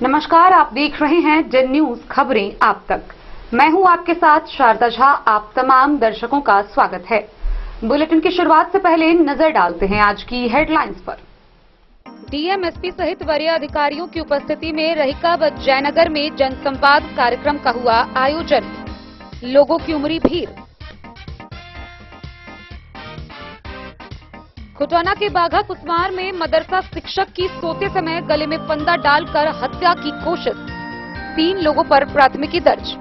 नमस्कार, आप देख रहे हैं जन न्यूज खबरें आप तक। मैं हूं आपके साथ शारदा झा। आप तमाम दर्शकों का स्वागत है। बुलेटिन की शुरुआत से पहले नजर डालते हैं आज की हेडलाइंस पर। डीएम, एसपी सहित वरीय अधिकारियों की उपस्थिति में रहिका व जयनगर में जनसंवाद कार्यक्रम का हुआ आयोजन। लोगों की उमड़ी भीड़। खुटौना के बाघा कुसमार में मदरसा शिक्षक की सोते समय गले में फंदा डालकर हत्या की कोशिश। 3 लोगों पर प्राथमिकी दर्ज।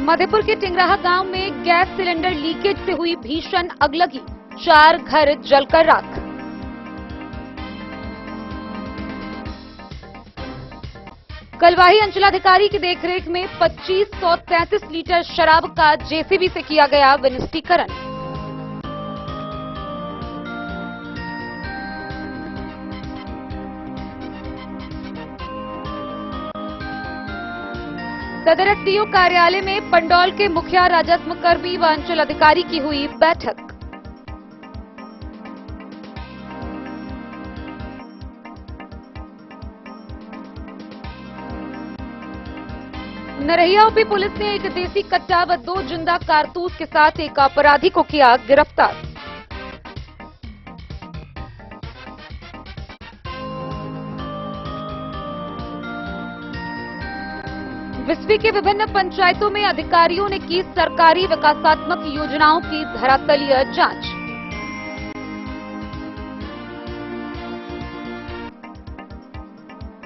मधेपुर के टिंगराहा गांव में गैस सिलेंडर लीकेज से हुई भीषण अगलगी। 4 घर जलकर राख। कलवाही अंचलाधिकारी की देखरेख में 2533 लीटर शराब का जेसीबी से किया गया विनिष्टीकरण। सदर एसडीओ कार्यालय में पंडौल के मुखिया राजस्व कर्मी व अंचलाधिकारी की हुई बैठक। नरहिया ओपी पुलिस ने एक देसी कट्टा व 2 जिंदा कारतूस के साथ एक अपराधी को किया गिरफ्तार। विस्फी के विभिन्न पंचायतों में अधिकारियों ने की सरकारी विकासात्मक योजनाओं की धरातलीय जांच।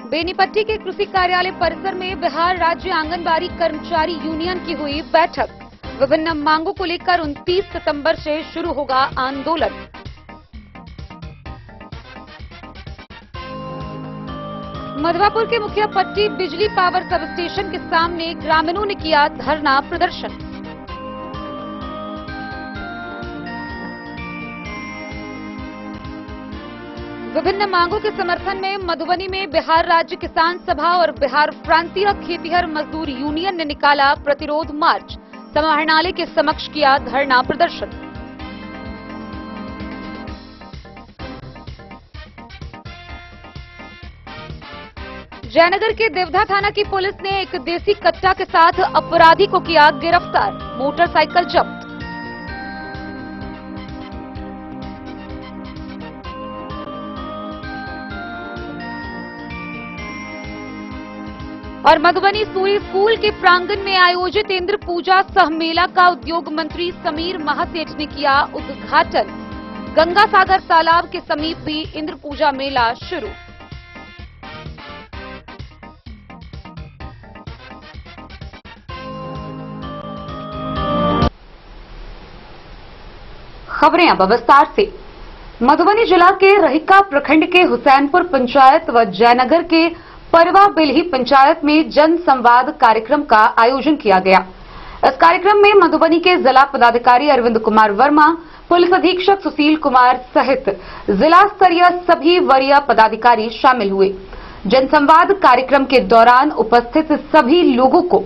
बेनीपट्टी के कृषि कार्यालय परिसर में बिहार राज्य आंगनबाड़ी कर्मचारी यूनियन की हुई बैठक। विभिन्न मांगों को लेकर 29 सितंबर से शुरू होगा आंदोलन। मधवापुर के मुखिया पट्टी बिजली पावर सब स्टेशन के सामने ग्रामीणों ने किया धरना प्रदर्शन। विभिन्न मांगों के समर्थन में मधुबनी में बिहार राज्य किसान सभा और बिहार प्रांतीय खेतिहर मजदूर यूनियन ने निकाला प्रतिरोध मार्च। समाहरणालय के समक्ष किया धरना प्रदर्शन। जयनगर के देवधा थाना की पुलिस ने एक देसी कट्टा के साथ अपराधी को किया गिरफ्तार। मोटरसाइकिल जब्त। और मधुबनी सूरी स्कूल के प्रांगण में आयोजित इंद्र पूजा सह मेला का उद्योग मंत्री समीर महासेठ ने किया उद्घाटन। गंगा सागर तालाब के समीप भी इंद्र पूजा मेला शुरू। खबरें अब विस्तार से। मधुबनी जिला के रहिका प्रखंड के हुसैनपुर पंचायत व जयनगर के परवा बिल्ही पंचायत में जन संवाद कार्यक्रम का आयोजन किया गया। इस कार्यक्रम में मधुबनी के जिला पदाधिकारी अरविंद कुमार वर्मा, पुलिस अधीक्षक सुशील कुमार सहित जिला स्तरीय सभी वरीय पदाधिकारी शामिल हुए। जनसंवाद कार्यक्रम के दौरान उपस्थित सभी लोगों को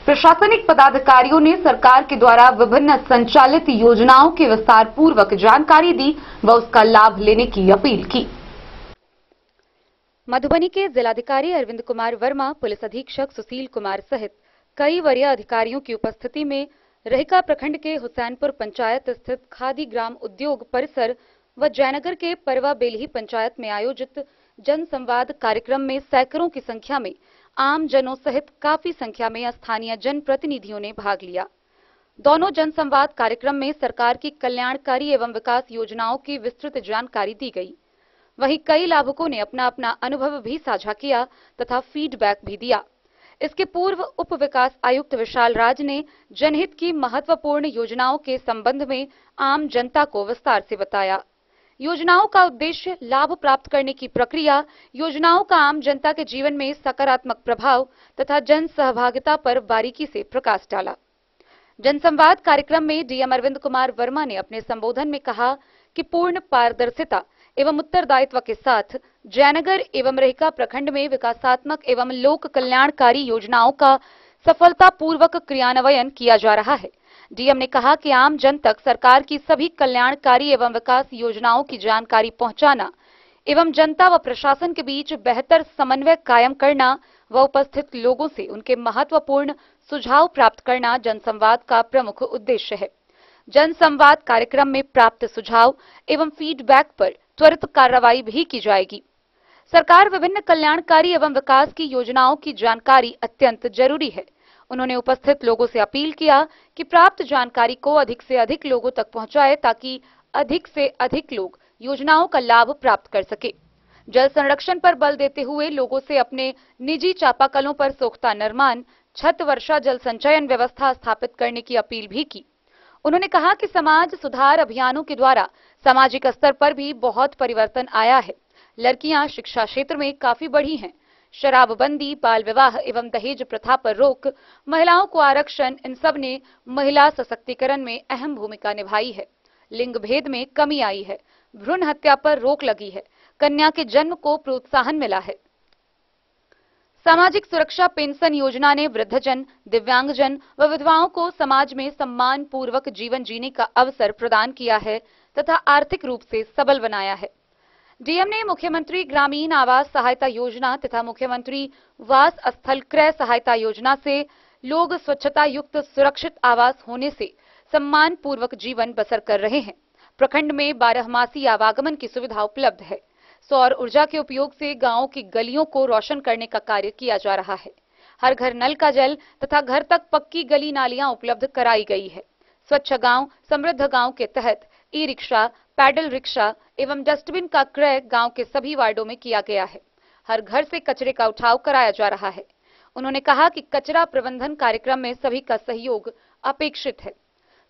प्रशासनिक पदाधिकारियों ने सरकार के द्वारा विभिन्न संचालित योजनाओं की विस्तार पूर्वक जानकारी दी व उसका लाभ लेने की अपील की। मधुबनी के जिलाधिकारी अरविंद कुमार वर्मा, पुलिस अधीक्षक सुशील कुमार सहित कई वरीय अधिकारियों की उपस्थिति में रहिका प्रखंड के हुसैनपुर पंचायत स्थित खादी ग्राम उद्योग परिसर व जयनगर के परवा बेलही पंचायत में आयोजित जन संवाद कार्यक्रम में सैकड़ों की संख्या में आम जनों सहित काफी संख्या में स्थानीय जनप्रतिनिधियों ने भाग लिया। दोनों जन संवाद कार्यक्रम में सरकार की कल्याणकारी एवं विकास योजनाओं की विस्तृत जानकारी दी गई। वहीं कई लाभुकों ने अपना अपना अनुभव भी साझा किया तथा फीडबैक भी दिया। इसके पूर्व उप विकास आयुक्त विशाल राज ने जनहित की महत्वपूर्ण योजनाओं के संबंध में आम जनता को विस्तार से बताया। योजनाओं का उद्देश्य, लाभ प्राप्त करने की प्रक्रिया, योजनाओं का आम जनता के जीवन में सकारात्मक प्रभाव तथा जन सहभागिता पर बारीकी से प्रकाश डाला। जनसंवाद कार्यक्रम में डीएम अरविंद कुमार वर्मा ने अपने संबोधन में कहा कि पूर्ण पारदर्शिता एवं उत्तरदायित्व के साथ जयनगर एवं रहिका प्रखंड में विकासात्मक एवं लोक कल्याणकारी योजनाओं का सफलतापूर्वक क्रियान्वयन किया जा रहा है, डीएम ने कहा कि आम जन तक सरकार की सभी कल्याणकारी एवं विकास योजनाओं की जानकारी पहुंचाना एवं जनता व प्रशासन के बीच बेहतर समन्वय कायम करना व उपस्थित लोगों से उनके महत्वपूर्ण सुझाव प्राप्त करना जनसंवाद का प्रमुख उद्देश्य है। जनसंवाद कार्यक्रम में प्राप्त सुझाव एवं फीडबैक पर त्वरित कार्रवाई भी की जाएगी। सरकार विभिन्न कल्याणकारी एवं विकास की योजनाओं की जानकारी अत्यंत जरूरी है। उन्होंने उपस्थित लोगों से अपील किया कि प्राप्त जानकारी को अधिक से अधिक लोगों तक पहुंचाएं ताकि अधिक से अधिक लोग योजनाओं का लाभ प्राप्त कर सके। जल संरक्षण पर बल देते हुए लोगों से अपने निजी चापाकलों पर सोख्ता निर्माण, छत वर्षा जल संचयन व्यवस्था स्थापित करने की अपील भी की। उन्होंने कहा कि समाज सुधार अभियानों के द्वारा सामाजिक स्तर पर भी बहुत परिवर्तन आया है। लड़कियां शिक्षा क्षेत्र में काफी बढ़ी हैं। शराबबंदी, बाल विवाह एवं दहेज प्रथा पर रोक, महिलाओं को आरक्षण, इन सब ने महिला सशक्तिकरण में अहम भूमिका निभाई है। लिंग भेद में कमी आई है। भ्रूण हत्या पर रोक लगी है। कन्या के जन्म को प्रोत्साहन मिला है। सामाजिक सुरक्षा पेंशन योजना ने वृद्धजन, दिव्यांगजन व विधवाओं को समाज में सम्मान पूर्वक जीवन जीने का अवसर प्रदान किया है तथा आर्थिक रूप से सबल बनाया है। डीएम ने मुख्यमंत्री ग्रामीण आवास सहायता योजना तथा मुख्यमंत्री वास स्थल क्रय सहायता योजना से लोग स्वच्छता युक्त सुरक्षित आवास होने से सम्मान पूर्वक जीवन बसर कर रहे हैं। प्रखंड में 12 मासी आवागमन की सुविधा उपलब्ध है। सौर ऊर्जा के उपयोग से गांवों की गलियों को रोशन करने का कार्य किया जा रहा है। हर घर नल का जल तथा घर तक पक्की गली नालियां उपलब्ध कराई गई है। स्वच्छ गांव समृद्ध गांव के तहत ई रिक्शा, पैडल रिक्शा एवं डस्टबिन का क्रय गांव के सभी वार्डों में किया गया है। हर घर से कचरे का उठाव कराया जा रहा है। उन्होंने कहा कि कचरा प्रबंधन कार्यक्रम में सभी का सहयोग अपेक्षित है।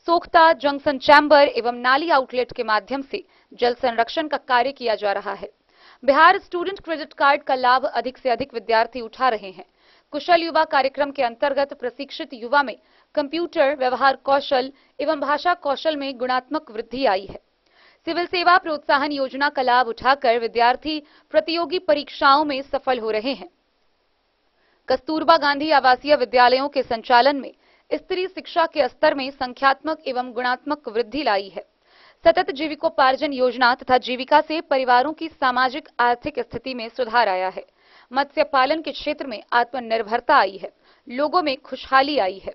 सोख्ता, जंक्शन चैम्बर एवं नाली आउटलेट के माध्यम से जल संरक्षण का कार्य किया जा रहा है। बिहार स्टूडेंट क्रेडिट कार्ड का लाभ अधिक से अधिक विद्यार्थी उठा रहे हैं। कुशल युवा कार्यक्रम के अंतर्गत प्रशिक्षित युवा में कंप्यूटर, व्यवहार कौशल एवं भाषा कौशल में गुणात्मक वृद्धि आई है। सिविल सेवा प्रोत्साहन योजना का लाभ उठाकर विद्यार्थी प्रतियोगी परीक्षाओं में सफल हो रहे हैं। कस्तूरबा गांधी आवासीय विद्यालयों के संचालन में स्त्री शिक्षा के स्तर में संख्यात्मक एवं गुणात्मक वृद्धि लाई है। सतत जीविकोपार्जन योजना तथा जीविका से परिवारों की सामाजिक आर्थिक स्थिति में सुधार आया है। मत्स्य पालन के क्षेत्र में आत्मनिर्भरता आई है। लोगों में खुशहाली आई है।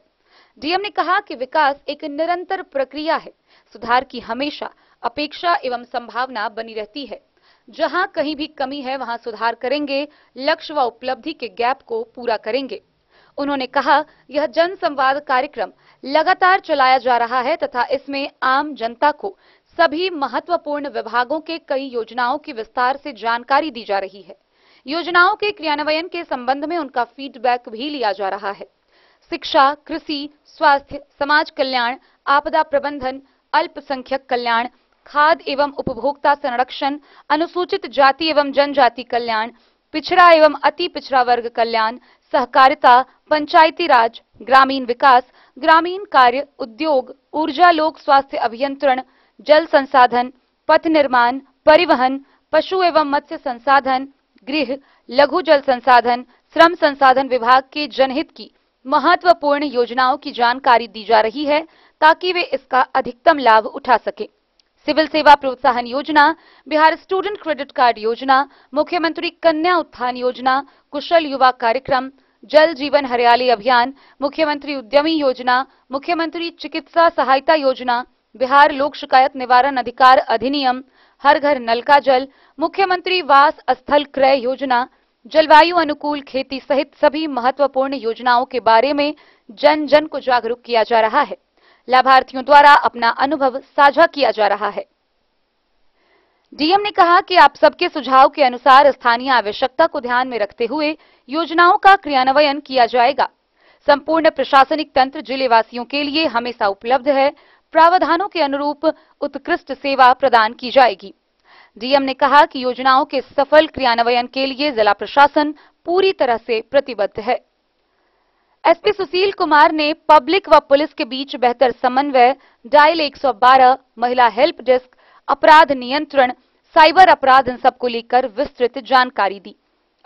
डीएम ने कहा कि विकास एक निरंतर प्रक्रिया है। सुधार की हमेशा अपेक्षा एवं संभावना बनी रहती है। जहां कहीं भी कमी है वहां सुधार करेंगे, लक्ष्य व उपलब्धि के गैप को पूरा करेंगे। उन्होंने कहा, यह जन संवाद कार्यक्रम लगातार चलाया जा रहा है तथा इसमें आम जनता को सभी महत्वपूर्ण विभागों के कई योजनाओं की विस्तार से जानकारी दी जा रही है। योजनाओं के क्रियान्वयन के संबंध में उनका फीडबैक भी लिया जा रहा है। शिक्षा, कृषि, स्वास्थ्य, समाज कल्याण, आपदा प्रबंधन, अल्पसंख्यक कल्याण, खाद्य एवं उपभोक्ता संरक्षण, अनुसूचित जाति एवं जनजाति कल्याण, पिछड़ा एवं अति पिछड़ा वर्ग कल्याण, सहकारिता, पंचायती राज, ग्रामीण विकास, ग्रामीण कार्य, उद्योग, ऊर्जा, लोक स्वास्थ्य अभियंत्रण, जल संसाधन, पथ निर्माण, परिवहन, पशु एवं मत्स्य संसाधन, गृह, लघु जल संसाधन, श्रम संसाधन विभाग के जनहित की महत्वपूर्ण योजनाओं की जानकारी दी जा रही है ताकि वे इसका अधिकतम लाभ उठा सके। सिविल सेवा प्रोत्साहन योजना, बिहार स्टूडेंट क्रेडिट कार्ड योजना, मुख्यमंत्री कन्या उत्थान योजना, कुशल युवा कार्यक्रम, जल जीवन हरियाली अभियान, मुख्यमंत्री उद्यमी योजना, मुख्यमंत्री चिकित्सा सहायता योजना, बिहार लोक शिकायत निवारण अधिकार अधिनियम, हर घर नल का जल, मुख्यमंत्री वास स्थल क्रय योजना, जलवायु अनुकूल खेती सहित सभी महत्वपूर्ण योजनाओं के बारे में जन जन को जागरूक किया जा रहा है। लाभार्थियों द्वारा अपना अनुभव साझा किया जा रहा है। डीएम ने कहा कि आप सबके सुझाव के अनुसार स्थानीय आवश्यकता को ध्यान में रखते हुए योजनाओं का क्रियान्वयन किया जाएगा। संपूर्ण प्रशासनिक तंत्र जिले वासियों के लिए हमेशा उपलब्ध है। प्रावधानों के अनुरूप उत्कृष्ट सेवा प्रदान की जाएगी। डीएम ने कहा कि योजनाओं के सफल क्रियान्वयन के लिए जिला प्रशासन पूरी तरह से प्रतिबद्ध है। एसपी सुशील कुमार ने पब्लिक व पुलिस के बीच बेहतर समन्वय, डायल 112, महिला हेल्प डेस्क, अपराध नियंत्रण, साइबर अपराध इन सब को लेकर विस्तृत जानकारी दी।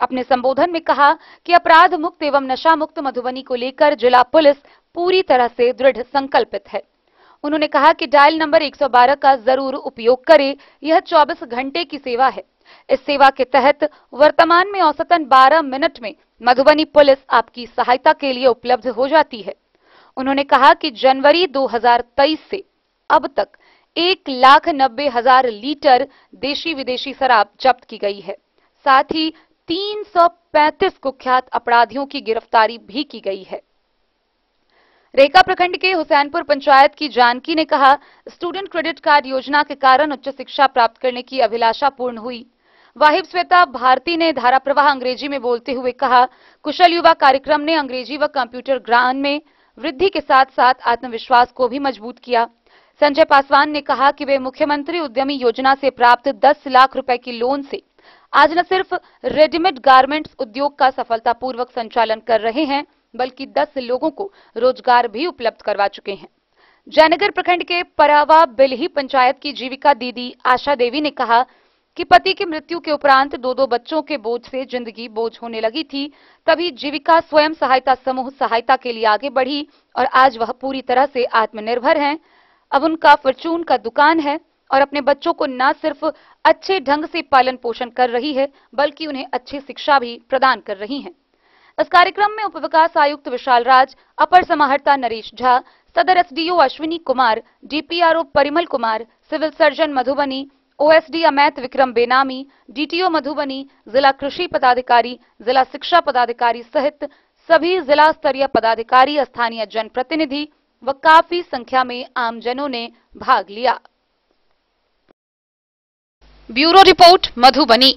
अपने संबोधन में कहा कि अपराध मुक्त एवं नशा मुक्त मधुबनी को लेकर जिला पुलिस पूरी तरह से दृढ़ संकल्पित है। उन्होंने कहा कि डायल नंबर 112 का जरूर उपयोग करें। यह 24 घंटे की सेवा है। इस सेवा के तहत वर्तमान में औसतन 12 मिनट में मधुबनी पुलिस आपकी सहायता के लिए उपलब्ध हो जाती है। उन्होंने कहा कि जनवरी 2023 से अब तक 1,90,000 लीटर देशी विदेशी शराब जब्त की गई है। साथ ही 335 कुख्यात अपराधियों की गिरफ्तारी भी की गई है। रेका प्रखंड के हुसैनपुर पंचायत की जानकी ने कहा, स्टूडेंट क्रेडिट कार्ड योजना के कारण उच्च शिक्षा प्राप्त करने की अभिलाषा पूर्ण हुई। वाहिब श्वेता भारती ने धारा प्रवाह अंग्रेजी में बोलते हुए कहा, कुशल युवा कार्यक्रम ने अंग्रेजी व कंप्यूटर ज्ञान में वृद्धि के साथ साथ आत्मविश्वास को भी मजबूत किया। संजय पासवान ने कहा कि वे मुख्यमंत्री उद्यमी योजना से प्राप्त 10 लाख रुपए की लोन से आज न सिर्फ रेडीमेड गारमेंट्स उद्योग का सफलतापूर्वक संचालन कर रहे हैं, बल्कि 10 लोगों को रोजगार भी उपलब्ध करवा चुके हैं। जयनगर प्रखंड के परावा बिलही पंचायत की जीविका दीदी आशा देवी ने कहा कि पति की मृत्यु के उपरांत 2 बच्चों के बोझ से जिंदगी बोझ होने लगी थी। तभी जीविका स्वयं सहायता समूह सहायता के लिए आगे बढ़ी और आज वह पूरी तरह से आत्मनिर्भर हैं। अब उनका फॉर्चून का दुकान है और अपने बच्चों को न सिर्फ अच्छे ढंग से पालन पोषण कर रही है, बल्कि उन्हें अच्छी शिक्षा भी प्रदान कर रही है। इस कार्यक्रम में उप विकास आयुक्त विशाल राज, अपर समाहर्ता नरेश झा, सदर SDO Ashwini Kumar, DPRO Parimal Kumar, civil surgeon Madhubani, OSD Amait Vikram Benami, DTO Madhubani, जिला कृषि पदाधिकारी, जिला शिक्षा पदाधिकारी सहित सभी जिला स्तरीय पदाधिकारी, स्थानीय जनप्रतिनिधि व काफी संख्या में आमजनों ने भाग लिया। Bureau report Madhubani.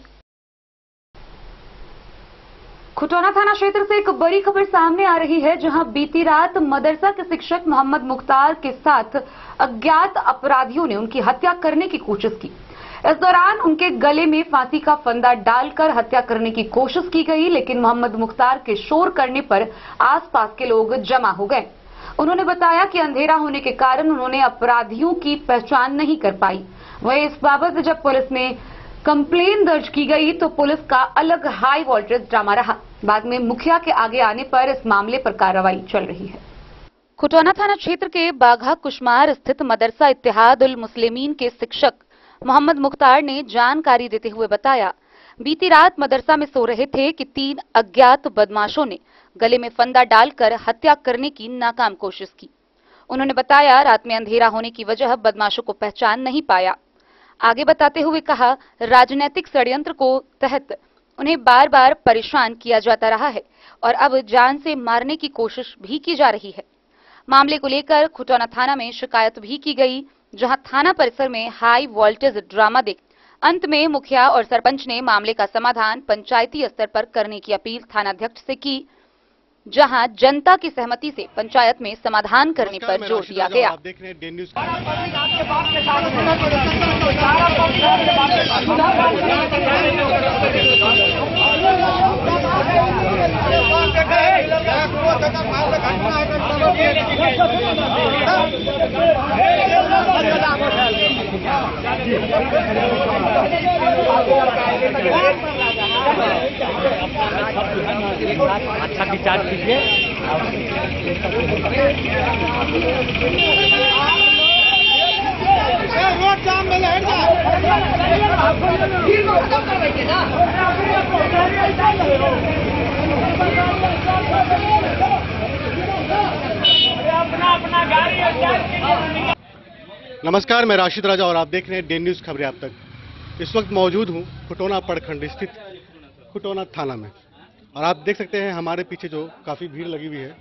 खुटौना थाना क्षेत्र से एक बड़ी खबर सामने आ रही है, जहां बीती रात मदरसा के शिक्षक मोहम्मद मुख्तार के साथ अज्ञात अपराधियों ने उनकी हत्या करने की कोशिश की। इस दौरान उनके गले में फांसी का फंदा डालकर हत्या करने की कोशिश की गई, लेकिन मोहम्मद मुख्तार के शोर करने पर आसपास के लोग जमा हो गए। उन्होंने बताया कि अंधेरा होने के कारण उन्होंने अपराधियों की पहचान नहीं कर पाई। वहीं इस बाबत जब पुलिस में कंप्लेन दर्ज की गई तो पुलिस का अलग हाई वोल्टेज ड्रामा रहा। बाद में मुखिया के आगे आने पर इस मामले पर कार्रवाई चल रही है। खुटौना थाना क्षेत्र के बाघा कुशमार स्थित मदरसा इत्तेहाद उल मुस्लिमीन के शिक्षक मोहम्मद मुख्तार ने जानकारी देते हुए बताया, बीती रात मदरसा में सो रहे थे कि 3 अज्ञात बदमाशों ने गले में फंदा डालकर हत्या करने की नाकाम कोशिश की। उन्होंने बताया, रात में अंधेरा होने की वजह बदमाशों को पहचान नहीं पाया। आगे बताते हुए कहा, राजनीतिक षड्यंत्र को तहत उन्हें बार बार परेशान किया जाता रहा है और अब जान से मारने की कोशिश भी की जा रही है। मामले को लेकर खुटौना थाना में शिकायत भी की गई, जहां थाना परिसर में हाई वोल्टेज ड्रामा देख अंत में मुखिया और सरपंच ने मामले का समाधान पंचायती स्तर पर करने की अपील थानाध्यक्ष से की, जहां जनता की सहमति से पंचायत में समाधान करने पर जोर दिया गया। आप देख रहे हैं डे न्यूज़। अच्छा विचार कीजिए। रोड जाम में नमस्कार, मैं राशिद राजा और आप देख रहे हैं डे न्यूज़ खबरें आप तक। इस वक्त मौजूद हूं खुटौना प्रखंड स्थित खुटौना थाना में और आप देख सकते हैं हमारे पीछे जो काफ़ी भीड़ लगी हुई है।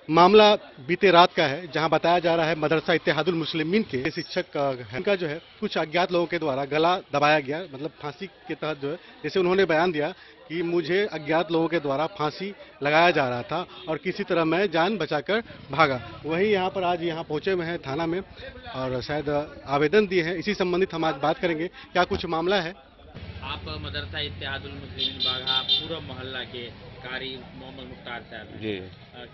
मामला बीते रात का है, जहां बताया जा रहा है मदरसा इत्तेहादुल मुस्लिमीन के शिक्षक का जो है कुछ अज्ञात लोगों के द्वारा गला दबाया गया, मतलब फांसी के तहत जो है, जैसे उन्होंने बयान दिया कि मुझे अज्ञात लोगों के द्वारा फांसी लगाया जा रहा था और किसी तरह मैं जान बचाकर भागा। वहीं यहाँ पर आज यहाँ पहुँचे हुए हैं थाना में और शायद आवेदन दिए हैं। इसी संबंधित हम आज बात करेंगे, क्या कुछ मामला है। आप मदरसा इत्तेहादुल मुस्लिमीन बाघा पूरा मोहल्ला के कारी मोहम्मद मुख्तार साहब जी,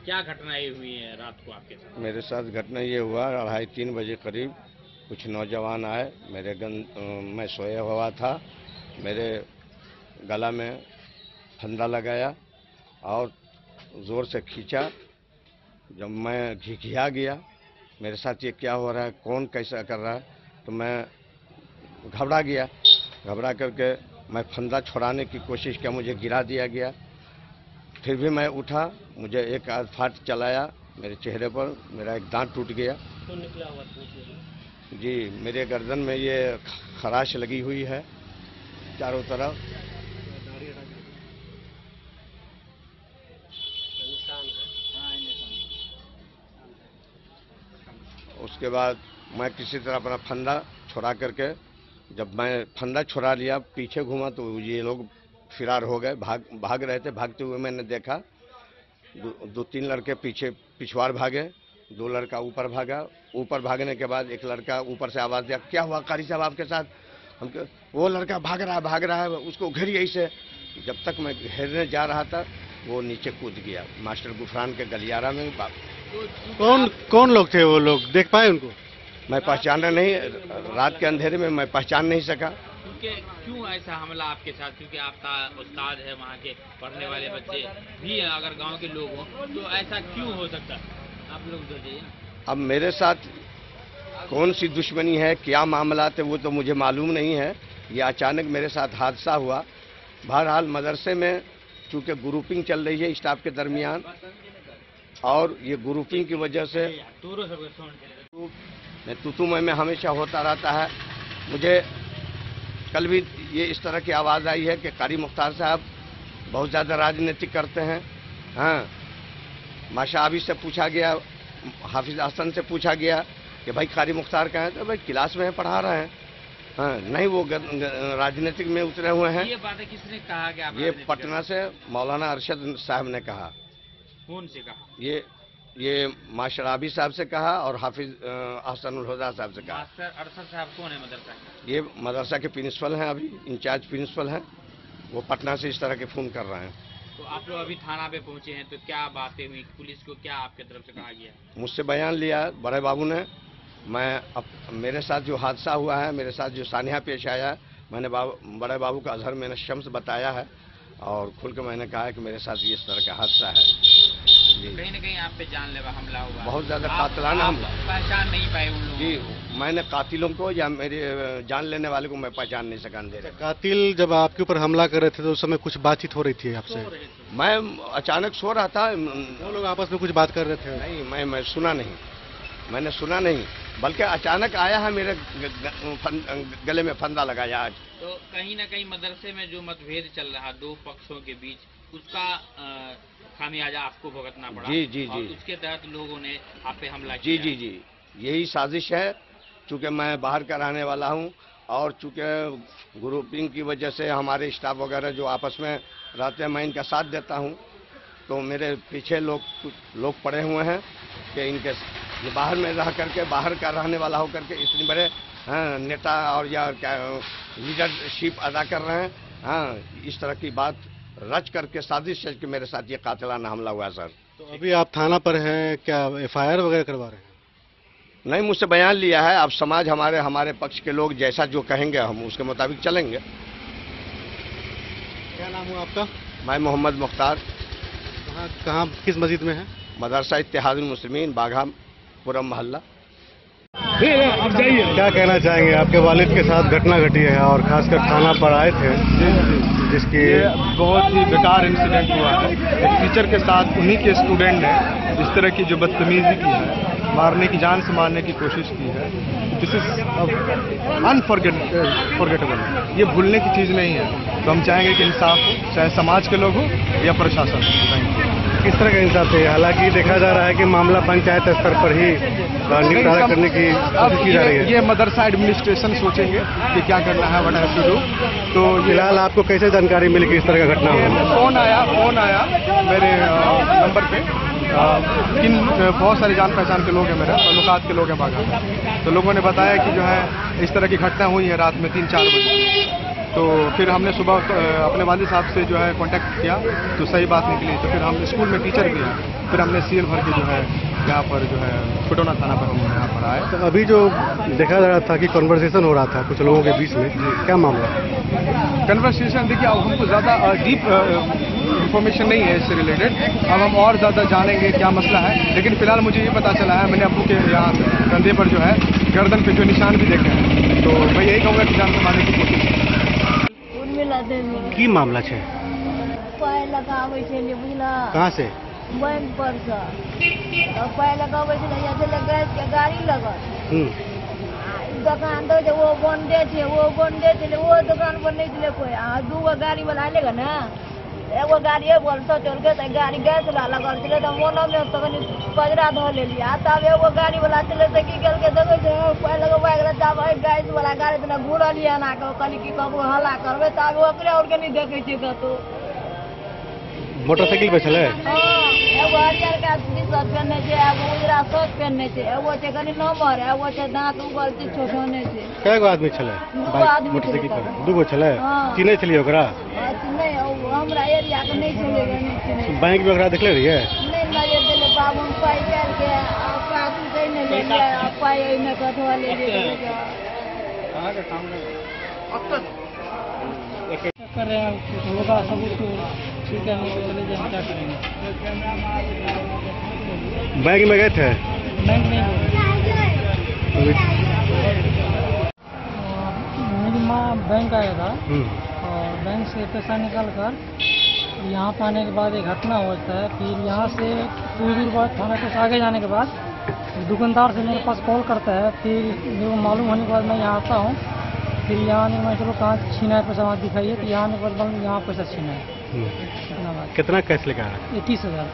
क्या घटनाएं हुई हैं रात को आपके साथ? मेरे साथ घटना ये हुआ, 2:30-3 बजे करीब कुछ नौजवान आए। मैं सोया हुआ था, मेरे गला में फंदा लगाया और ज़ोर से खींचा। जब मैं घिघिया गया मेरे साथ ये क्या हो रहा है, कौन कैसा कर रहा है। तो मैं घबरा गया, घबरा करके मैं फंदा छुड़ाने की कोशिश किया, मुझे गिरा दिया गया। फिर भी मैं उठा, मुझे एक आध फाट चलाया मेरे चेहरे पर, मेरा एक दांत टूट गया। तो निकला हुआ जी, मेरे गर्दन में ये खराश लगी हुई है चारों तरफ। उसके बाद मैं किसी तरह अपना फंदा छुड़ा करके, जब मैं फंदा छुड़ा लिया, पीछे घूमा तो ये लोग फिरार हो गए, भाग रहे थे। भागते हुए मैंने देखा दो तीन लड़के पीछे पिछवाड़ भागे, 2 लड़का ऊपर भागा। ऊपर भागने के बाद एक लड़का ऊपर से आवाज़ दिया, क्या हुआ कारी साहब आपके साथ? हम वो लड़का भाग रहा है, उसको घेरिए इसे। जब तक मैं घेरने जा रहा था वो नीचे कूद गया मास्टर गुफरान के गलियारा में। कौन लोग थे वो लोग, देख पाए उनको? मैं पहचाना नहीं, रात के अंधेरे में मैं पहचान नहीं सका। क्यों ऐसा हमला आपके साथ? क्योंकि आपका उस्ताद है, वहाँ के पढ़ने वाले बच्चे भी हैं, अगर गांव के लोग हों तो ऐसा क्यों हो सकता है? आप लोग सोचिए ना। अब मेरे साथ कौन सी दुश्मनी है, क्या मामला थे, वो तो मुझे मालूम नहीं है। ये अचानक मेरे साथ हादसा हुआ। बहरहाल मदरसे में चूँकि ग्रुपिंग चल रही है स्टाफ के दरमियान, और ये ग्रुपिंग की वजह से तू में हमेशा होता रहता है। मुझे कल भी ये इस तरह की आवाज़ आई है कि कारी मुख्तार साहब बहुत ज़्यादा राजनीति करते हैं। हाँ, माशाबी से पूछा गया, हाफिज हसन से पूछा गया कि भाई कारी मुख्तार कहाँ है? तो भाई क्लास में पढ़ा रहे हैं। हाँ, नहीं, वो राजनीतिक में उतरे हुए हैं। ये बातें किसने कहा कि आप? ये पटना से मौलाना अरशद साहब ने कहा। कौन से कहा? ये मास्टर आबी साहब से कहा और हाफिज अहसनुल हुदा साहब से कहा। मास्टर अरशद साहब कौन है मदरसा? ये मदरसा के प्रिंसिपल हैं, अभी इंचार्ज प्रिंसिपल हैं। वो पटना से इस तरह के फ़ोन कर रहे हैं। तो आप लोग अभी थाना पे पहुंचे हैं, तो क्या बातें हुई? पुलिस को क्या आपके तरफ से कहा गया? मुझसे बयान लिया बड़े बाबू ने। मैं मेरे साथ जो हादसा हुआ है, मेरे साथ जो सानिया पेश आया है, मैंने बड़े बाबू का अजहर मैंने शम्स बताया है, और खुल के मैंने कहा है कि मेरे साथ ये इस तरह का हादसा है। कहीं न कहीं आप पे जानलेवा हमला हुआ, बहुत ज़्यादा कातिलाना हमला। पहचान नहीं पाए उन लोगों? जी, मैंने कातिलों को या मेरे जान लेने वाले को मैं पहचान नहीं सका अंधेरे। कातिल जब आपके ऊपर हमला कर रहे थे तो उस समय कुछ बातचीत हो रही थी आपसे? मैं अचानक सो रहा था। वो लोग आपस में कुछ बात कर रहे थे? नहीं, मैं सुना नहीं, मैंने सुना नहीं, बल्कि अचानक आया है मेरे गले में फंदा लगाया आज। तो कहीं ना कहीं मदरसे में जो मतभेद चल रहा 2 पक्षों के बीच, उसका खामियाजा आपको भुगतना पड़ा। जी। और उसके तहत लोगों ने आप पे हमला किया। जी, यही साजिश है। चूँकि मैं बाहर का रहने वाला हूँ, और चूँकि ग्रुपिंग की वजह से हमारे स्टाफ वगैरह जो आपस में रहते हैं, मैं इनका साथ देता हूँ, तो मेरे पीछे लोग पड़े हुए हैं कि इनके ये बाहर में रह करके, बाहर का रहने वाला हो करके इतने बड़े नेता और या क्या लीडरशिप अदा कर रहे हैं। हाँ, इस तरह की बात रच करके साजिश है कि मेरे साथ ये कातिलाना हमला हुआ सर। तो अभी आप थाना पर हैं, क्या FIR वगैरह करवा रहे हैं? नहीं, मुझसे बयान लिया है। अब समाज हमारे पक्ष के लोग जैसा जो कहेंगे हम उसके मुताबिक चलेंगे। क्या नाम हुआ आपका? मैं मोहम्मद मुख्तार। कहाँ किस मस्जिद में है? मदरसा इत्तेहादुल मुस्लिमीन बाघा पुरम मोहल्ला। क्या कहना चाहेंगे? आपके वालिद के साथ घटना घटी है और खासकर थाना पर आए थे, जिसकी बहुत ही बेकार इंसिडेंट हुआ है। एक टीचर के साथ उन्हीं के स्टूडेंट ने इस तरह की जो बदतमीजी की है, मारने की, जान से मारने की कोशिश की है। This is unforgettable. ये भूलने की चीज़ नहीं है। तो हम चाहेंगे कि इंसाफ हो, चाहे समाज के लोग हो या प्रशासन हो। किस तरह का इंसाफ है? हालांकि देखा जा रहा है कि मामला पंचायत स्तर पर ही निपटारा करने की कोशिश की जा रही है। ये मदरसा एडमिनिस्ट्रेशन सोचेंगे कि क्या करना है, व्हाट हैव टू डू। तो फिलहाल आपको कैसे जानकारी मिली कि इस तरह का घटना हुआ? फोन आया मेरे नंबर पे। बहुत सारे जान पहचान के लोग हैं, मेरे ताल्लुकात के लोग हैं बागा में। तो लोगों ने बताया कि जो है इस तरह की घटना हुई है रात में 3-4 बजे। तो फिर हमने सुबह अपने वालिद साहब से जो है कांटेक्ट किया, तो सही बात निकली। तो फिर हम स्कूल में टीचर भी हैं, फिर हमने सील भर के जो है यहाँ पर जो है खुटौना थाना पर हम यहाँ पर आए। तो अभी जो देखा जा रहा था कि कन्वर्सेशन हो रहा था कुछ लोगों के बीच में, क्या मामला? कन्वर्सेशन देखिए, अब हमको ज़्यादा डीप इन्फॉर्मेशन नहीं है इससे रिलेटेड। अब हम और ज़्यादा जानेंगे क्या मसला है, लेकिन फिलहाल मुझे ये पता चला है, मैंने अब्बू के यहाँ कंधे पर जो है गर्दन पे जो निशान भी देखे हैं, तो मैं यही कहूँगा कि जान पाने की कोशिश की मामला है। पाय लगाबै छलै बुझला कहाँ से? बैंक पर से पाय लगाबै छलै या से गैस के गाड़ी लगल दुकान तो वो बंदे थे वो दुकान पर नहीं चले कोई दूगो गाड़ी वाला लेगा ना एगो गाड़ी बोल तो चल के गाड़ी गैस वाला लगल चले तो मोनो में तो कनी कचरा धो ले लिया तब एगो गाड़ी वाला चले तो की करके देखे छे पाय लगवा के जब गैस वाला गाड़ी तो घूरल लिया ना कनी की कबो हल्ला करबे तब ओकरे और के नहीं देखे छे कतो मोटरसाइकिल पे चले? एगो हरियर का टी-शर्ट पहनने छे एगो उजरा शर्ट पहनने छे एगो छे कनी नंबर एगो छे दांत उगल छे छोटने छे। कएगो आदमी चले मोटरसाइकिल पर? दूगो चले? चिन्है छलिए ओकरा? नहीं हमरा एरिया के नहीं चलेगा नहीं। बैंक में ओकरा देखले रहिए? नहीं नजर देले बाबू पाई कर के पास कइने ले लिया पाई ओइ में कथवा ले ले कहां के काम अब तक कर रहे हैं होगा सबूत ठीक है नहीं तो चले जाए क्या करेंगे। बैंक में गए थे? बैंक नहीं मेरी माँ बैंक आया था और बैंक से पैसा निकाल कर यहाँ पर आने के बाद एक घटना होता है। फिर यहाँ से कुछ दूर बाद थाना के आगे जाने के बाद दुकानदार से मेरे पास कॉल करता है। फिर मेरे को मालूम होने के बाद मैं यहाँ आता हूँ। फिर यहाँ आने के बाद चलो कहाँ छीना है पैसा वहाँ दिखाइए तो यहाँ आने के बाद यहाँ पैसा छीना है। कितना कैश लेकर आया? 31,000।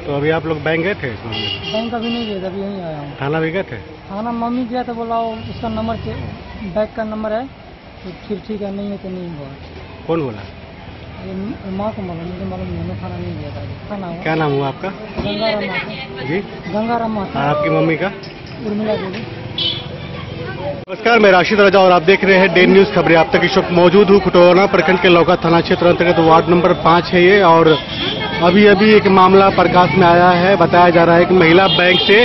तो अभी आप लोग बैंक गए थे? बैंक अभी नहीं गए, अभी यहीं आया हूँ। थाना भी गए थे? थाना मम्मी गया था, बोला उसका नंबर बैग का नंबर है तो फिर ठीक है, नहीं है तो नहीं हुआ। कौन बोला? माँ को मालूम, मुझे मालूम नहीं, मैं थाना नहीं गया था। थाना क्या नाम हुआ आपका? गंगाराम जी? गंगाराम। आपकी मम्मी का? उर्मिला देवी। नमस्कार, मैं राशिद राजा और आप देख रहे हैं डेन न्यूज खबरें। आप तक इस वक्त मौजूद हूँ खुटौना प्रखंड के लौका थाना क्षेत्र अंतर्गत वार्ड नंबर 5 है ये। और अभी एक मामला प्रकाश में आया है। बताया जा रहा है कि महिला बैंक से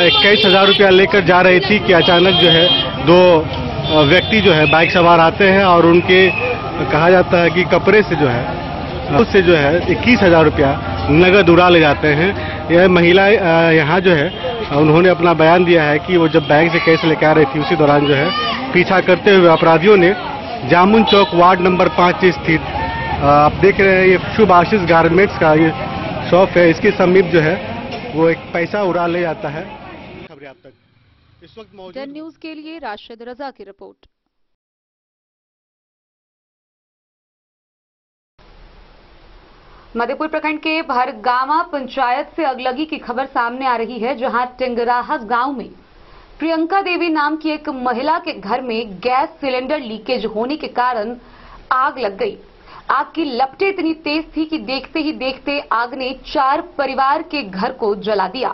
21,000 रुपया लेकर जा रही थी कि अचानक जो है दो व्यक्ति जो है बाइक सवार आते हैं और उनके कहा जाता है कि कपड़े से जो है उससे जो है 21,000 रुपया नगद उड़ा ले जाते हैं। यह महिला यहाँ जो है उन्होंने अपना बयान दिया है कि वो जब बैंक से कैश लेकर आ रही थी उसी दौरान जो है पीछा करते हुए अपराधियों ने जामुन चौक वार्ड नंबर 5 स्थित आप देख रहे हैं ये शुभ आशीष गारमेंट्स का ये शॉप है, इसके समीप जो है वो एक पैसा उड़ा ले जाता है। खबरें आप तक इस वक्त मौजूद डेन न्यूज के लिए राशिद रजा की रिपोर्ट। मधेपुर प्रखंड के भरगामा पंचायत से अगलगी की खबर सामने आ रही है, जहां टिंगराहा गांव में प्रियंका देवी नाम की एक महिला के घर में गैस सिलेंडर लीकेज होने के कारण आग लग गई। आग की लपटें इतनी तेज थी कि देखते ही देखते आग ने 4 परिवार के घर को जला दिया।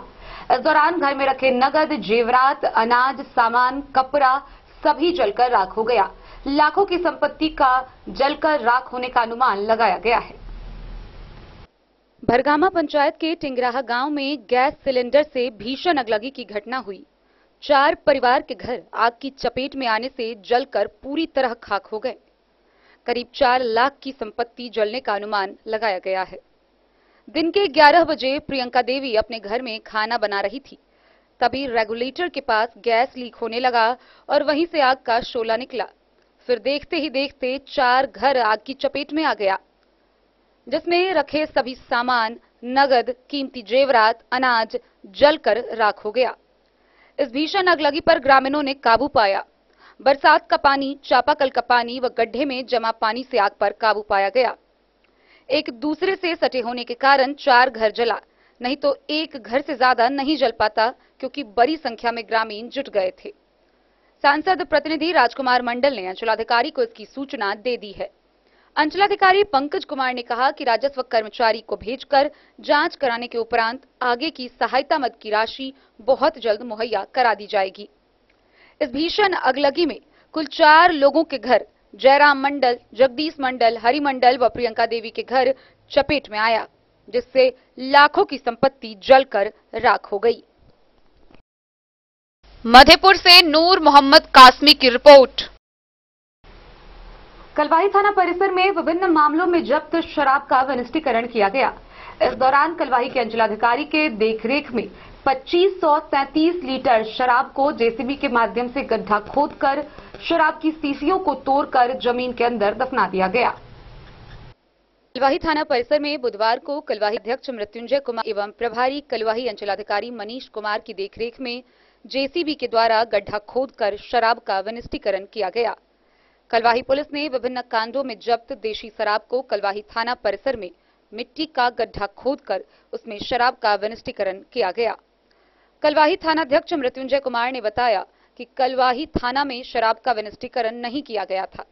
इस दौरान घर में रखे नगद, जेवरात, अनाज, सामान, कपड़ा सभी जलकर राख हो गया। लाखों की संपत्ति का जलकर राख होने का अनुमान लगाया गया है। भरगामा पंचायत के टिंगराहा गांव में गैस सिलेंडर से भीषण अगलगी की घटना हुई। 4 परिवार के घर आग की चपेट में आने से जलकर पूरी तरह खाक हो गए। करीब 4 लाख की संपत्ति जलने का अनुमान लगाया गया है। दिन के 11 बजे प्रियंका देवी अपने घर में खाना बना रही थी, तभी रेगुलेटर के पास गैस लीक होने लगा और वहीं से आग का शोला निकला। फिर देखते ही देखते 4 घर आग की चपेट में आ गया, जिसमें रखे सभी सामान, नगद, कीमती जेवरात, अनाज जलकर राख हो गया। इस भीषण अगलगी पर ग्रामीणों ने काबू पाया। बरसात का पानी, चापाकल का पानी व गड्ढे में जमा पानी से आग पर काबू पाया गया। एक दूसरे से सटे होने के कारण 4 घर जला, नहीं तो एक घर से ज्यादा नहीं जल पाता, क्योंकि बड़ी संख्या में ग्रामीण जुट गए थे। सांसद प्रतिनिधि राजकुमार मंडल ने अंचलाधिकारी को इसकी सूचना दे दी है। अंचलाधिकारी पंकज कुमार ने कहा कि राजस्व कर्मचारी को भेजकर जांच कराने के उपरांत आगे की सहायता मद की राशि बहुत जल्द मुहैया करा दी जाएगी। इस भीषण अगलगी में कुल 4 लोगों के घर, जयराम मंडल, जगदीश मंडल, हरि मंडल व प्रियंका देवी के घर चपेट में आया, जिससे लाखों की संपत्ति जलकर राख हो गई। मधेपुर से नूर मोहम्मद कासमी की रिपोर्ट। कलवाही थाना परिसर में विभिन्न मामलों में जब्त शराब का वनिष्ठीकरण किया गया। इस दौरान कलवाही के अंचलाधिकारी के देखरेख में 2533 लीटर शराब को जेसीबी के माध्यम से गड्ढा खोदकर शराब की शीशियों को तोड़कर जमीन के अंदर दफना दिया गया। कलवाही थाना परिसर में बुधवार को कलवाही अध्यक्ष मृत्युंजय कुमार एवं प्रभारी कलवाही अंचलाधिकारी मनीष कुमार की देखरेख में जेसीबी के द्वारा गड्ढा खोदकर शराब का वनिष्ठीकरण किया गया। कलवाही पुलिस ने विभिन्न कांडों में जब्त देशी शराब को कलवाही थाना परिसर में मिट्टी का गड्ढा खोदकर उसमें शराब का वनिष्ठीकरण किया गया। कलवाही थानाध्यक्ष मृत्युंजय कुमार ने बताया कि कलवाही थाना में शराब का वनिष्ठीकरण नहीं किया गया था।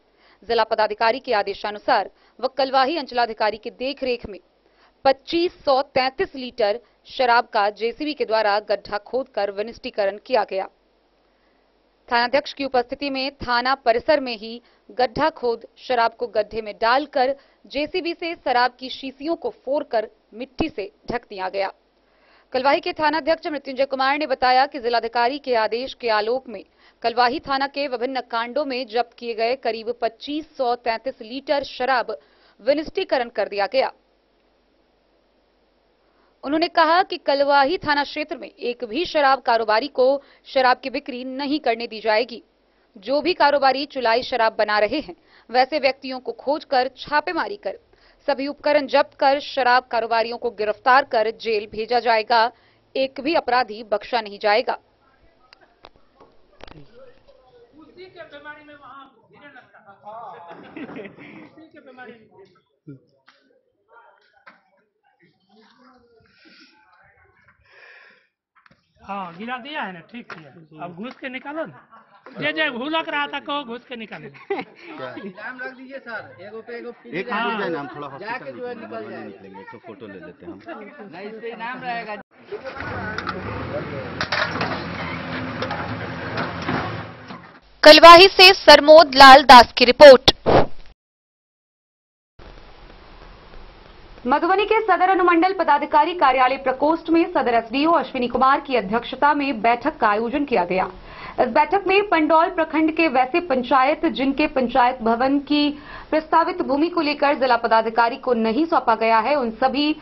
जिला पदाधिकारी के आदेशानुसार व कलवाही अंचलाधिकारी की देखरेख में 2533 लीटर शराब का जेसीबी के द्वारा गड्ढा खोदकर वनिष्ठीकरण किया गया। थानाध्यक्ष की उपस्थिति में थाना परिसर में ही गड्ढा खोद शराब को गड्ढे में डालकर जेसीबी से शराब की शीशियों को फोड़कर मिट्टी से ढक दिया गया। कलवाही के थानाध्यक्ष मृत्युंजय कुमार ने बताया कि जिलाधिकारी के आदेश के आलोक में कलवाही थाना के विभिन्न कांडों में जब्त किए गए करीब 2533 लीटर शराब वनिष्ठीकरण कर दिया गया। उन्होंने कहा कि कलवाही थाना क्षेत्र में एक भी शराब कारोबारी को शराब की बिक्री नहीं करने दी जाएगी। जो भी कारोबारी चुलाई शराब बना रहे हैं वैसे व्यक्तियों को खोजकर छापेमारी कर सभी उपकरण जब्त कर शराब कारोबारियों को गिरफ्तार कर जेल भेजा जाएगा। एक भी अपराधी बख्शा नहीं जाएगा। हाँ, गिरा दिया है ना, ठीक किया। अब घुस के निकालो ना। जे भूलक रहा था कहो घुस के निकाले। नाम रख दीजिए सर, एगो पे एगो एक मिनट नाम थोड़ा जाके जो है निकल जाए। निकलेंगे तो फोटो ले लेते हैं हम। नहीं, इस पे नाम रहेगा। कलवाही से सरमोद लाल दास की रिपोर्ट। मधुबनी के सदर अनुमंडल पदाधिकारी कार्यालय प्रकोष्ठ में सदर एसडीओ अश्विनी कुमार की अध्यक्षता में बैठक का आयोजन किया गया। इस बैठक में पंडौल प्रखंड के वैसे पंचायत जिनके पंचायत भवन की प्रस्तावित भूमि को लेकर जिला पदाधिकारी को नहीं सौंपा गया है, उन सभी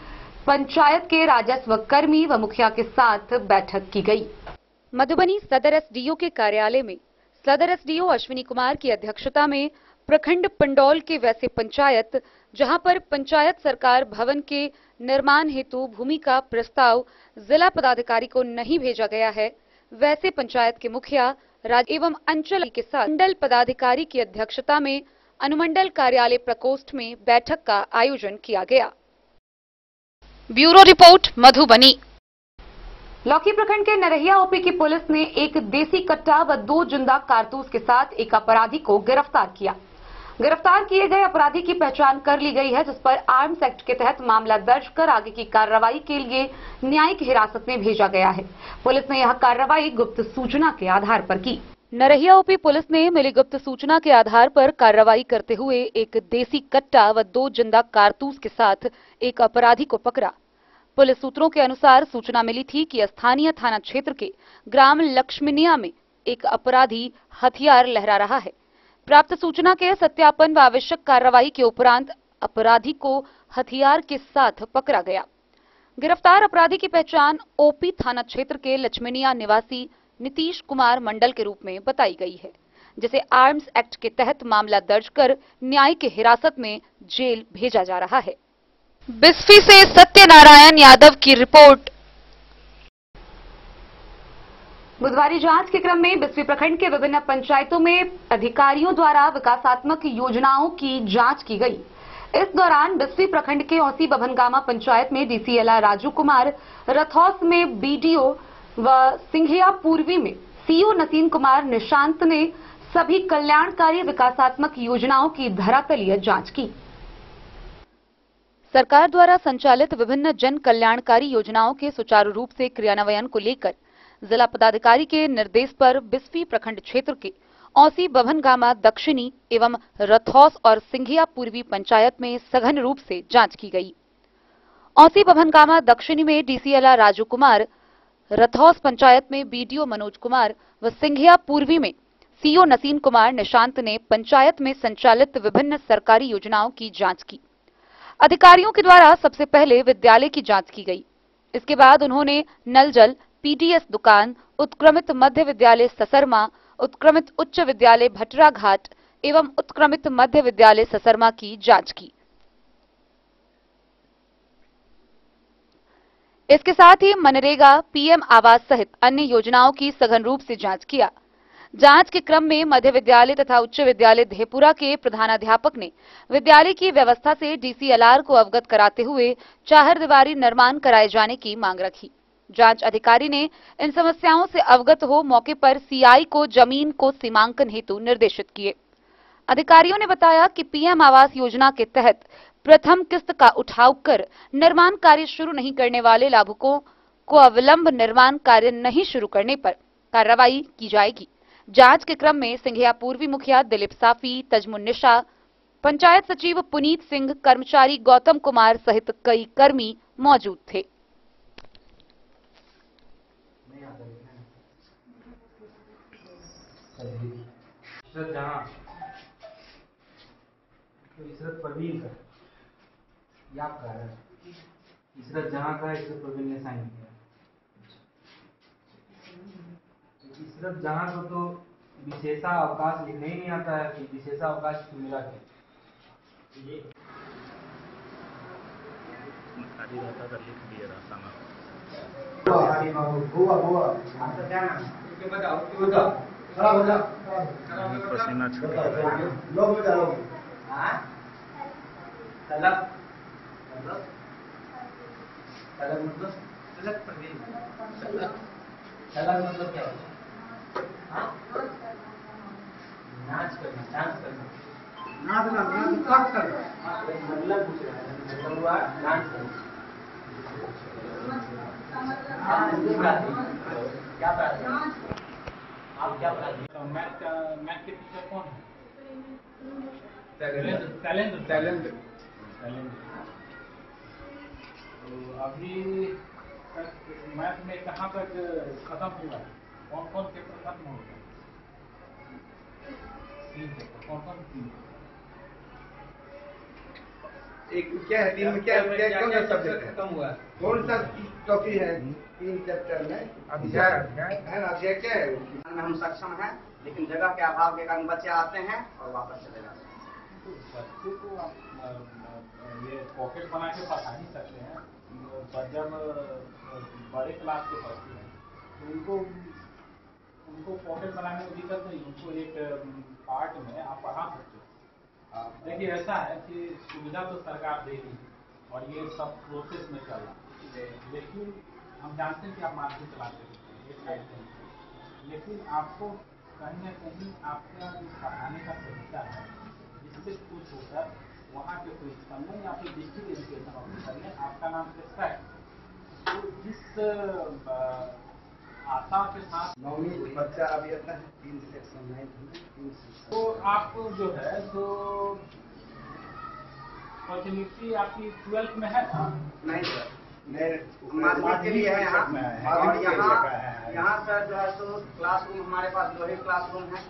पंचायत के राजस्व कर्मी व मुखिया के साथ बैठक की गई। मधुबनी सदर एसडीओ के कार्यालय में सदर एसडीओ अश्विनी कुमार की अध्यक्षता में प्रखंड पंडौल के वैसे पंचायत जहां पर पंचायत सरकार भवन के निर्माण हेतु भूमि का प्रस्ताव जिला पदाधिकारी को नहीं भेजा गया है, वैसे पंचायत के मुखिया राज्य एवं अंचल के साथ मंडल पदाधिकारी की अध्यक्षता में अनुमंडल कार्यालय प्रकोष्ठ में बैठक का आयोजन किया गया। Bureau report Madhubani. लौकी प्रखंड के नरहिया ओपी की पुलिस ने एक देसी कट्टा व 2 जिंदा कारतूस के साथ एक अपराधी को गिरफ्तार किया। गिरफ्तार किए गए अपराधी की पहचान कर ली गई है, जिस पर आर्म्स एक्ट के तहत मामला दर्ज कर आगे की कार्रवाई के लिए न्यायिक हिरासत में भेजा गया है। पुलिस ने यह कार्रवाई गुप्त सूचना के आधार पर की। नरहिया ओपी पुलिस ने मिली गुप्त सूचना के आधार पर कार्रवाई करते हुए एक देसी कट्टा व 2 जिंदा कारतूस के साथ एक अपराधी को पकड़ा। पुलिस सूत्रों के अनुसार सूचना मिली थी कि स्थानीय थाना क्षेत्र के ग्राम लक्ष्मीनिया में एक अपराधी हथियार लहरा रहा है। प्राप्त सूचना के सत्यापन व आवश्यक कार्रवाई के उपरांत अपराधी को हथियार के साथ पकड़ा गया। गिरफ्तार अपराधी की पहचान ओपी थाना क्षेत्र के लक्ष्मीनिया निवासी नीतीश कुमार मंडल के रूप में बताई गई है, जिसे आर्म्स एक्ट के तहत मामला दर्ज कर न्यायिक हिरासत में जेल भेजा जा रहा है। बिस्फी से सत्यनारायण यादव की रिपोर्ट। बुधवारी जांच के क्रम में बिस्फी प्रखंड के विभिन्न पंचायतों में अधिकारियों द्वारा विकासात्मक योजनाओं की जांच की गई। इस दौरान बिस्फी प्रखंड के औसी बभनगामा पंचायत में डीसीएलआर राजू कुमार, रथौस में बीडीओ व सिंघिया पूर्वी में सीओ नसीम कुमार निशांत ने सभी कल्याणकारी विकासात्मक योजनाओं की धरातलीय जांच की। सरकार द्वारा संचालित विभिन्न जन कल्याणकारी योजनाओं के सुचारू रूप से क्रियान्वयन को लेकर जिला पदाधिकारी के निर्देश पर बिस्फी प्रखंड क्षेत्र के औसी बभनगामा दक्षिणी एवं रथौस और सिंघिया पूर्वी पंचायत में सघन रूप से जांच की गई। औसी बभनगामा दक्षिणी में डीसीएलआर राजू कुमार, रथौस पंचायत में बीडीओ मनोज कुमार व सिंघिया पूर्वी में सीओ नसीन कुमार निशांत ने पंचायत में संचालित विभिन्न सरकारी योजनाओं की जांच की। अधिकारियों के द्वारा सबसे पहले विद्यालय की जांच की गई। इसके बाद उन्होंने नल जल, पीडीएस दुकान, उत्क्रमित मध्य विद्यालय ससरमा, उत्क्रमित उच्च विद्यालय भटरा घाट एवं उत्क्रमित मध्य विद्यालय ससरमा की जांच की। इसके साथ ही मनरेगा, पीएम आवास सहित अन्य योजनाओं की सघन रूप से जांच किया। जांच के क्रम में मध्य विद्यालय तथा उच्च विद्यालय धेपुरा के प्रधानाध्यापक ने विद्यालय की व्यवस्था से डीसीएलआर को अवगत कराते हुए चारदीवारी निर्माण कराए जाने की मांग रखी। जांच अधिकारी ने इन समस्याओं से अवगत हो मौके पर सीआई को जमीन को सीमांकन हेतु निर्देशित किए। अधिकारियों ने बताया कि पीएम आवास योजना के तहत प्रथम किस्त का उठाव कर निर्माण कार्य शुरू नहीं करने वाले लाभुकों को अविलंब निर्माण कार्य नहीं शुरू करने पर कार्रवाई की जाएगी। जांच के क्रम में सिंघिया पूर्वी मुखिया दिलीप साफी, तजमुन्निशा, पंचायत सचिव पुनीत सिंह, कर्मचारी गौतम कुमार सहित कई कर्मी मौजूद थे। इसरत परवीन का याद का है, इसरत जहाँ का है, इसरत परवीन ने साइन किया। इसरत जहाँ को तो विशेषा अवकाश लिखने ही नहीं आता है कि विशेषा अवकाश क्यों मिला है। ये खाली रहता था, लिख दिया रहता ना। गोवा बताओ खराब हो जा, पसीना छूट लोग बताओ। तलब मतलब क्या होता है? नाच करना, डांस करना, नाच करना, मतलब पूछ रहा है, मतलब हुआ डांस करना। क्या पढ़ाते हैं आप? क्या पढ़ाते हैं? मैथ के टीचर कौन है? टैलेंट। तो अभी मैथ में कहाँ तक खत्म हुआ? कौन चैप्टर खत्म हो गया? 3 चैप्टर। कौन 3? एक क्या है 3 में? क्या कौन सा सब्जेक्ट खत्म हुआ? कौन सा टॉपिक है 3 चैप्टर में? अध्याय है ना? अध्याय क्या है? हम सक्षम हैं, लेकिन जगह के अभाव के कारण बच्चे आते हैं और वापस चले जाते हैं। बच्चे को आप ये पॉकेट बना के पढ़ा नहीं सकते हैं। जब बड़े क्लास के पढ़ते हैं तो उनको पॉकेट बनाने में दिक्कत नहीं, उनको एक पार्ट में आप पढ़ा सकते हो। देखिए ऐसा है कि सुविधा तो सरकार देगी और ये सब प्रोसेस में चल रहा है, लेकिन हम जानते हैं कि आप मार्केट चलाते हैं एक साइड में, लेकिन आपको कहीं ना कहीं आपका पढ़ाने का तरीका है जिससे कुछ होकर वहाँ के प्रिंसिपल ने या फिर डिस्ट्रिक्ट एजुकेशन ऑफिसर ने आपका नाम फिक्स है। तो जिस आशा के साथ 9वीं बच्चा अभी आता है 3 सेक्शन 9 तो आपको जो है तो अपॉर्चुनिटी आपकी 12th में है? नहीं सर, माध्यमिक के लिए है यहाँ। और यहाँ सर जो है तो क्लासरूम हमारे पास 2 ही क्लासरूम है,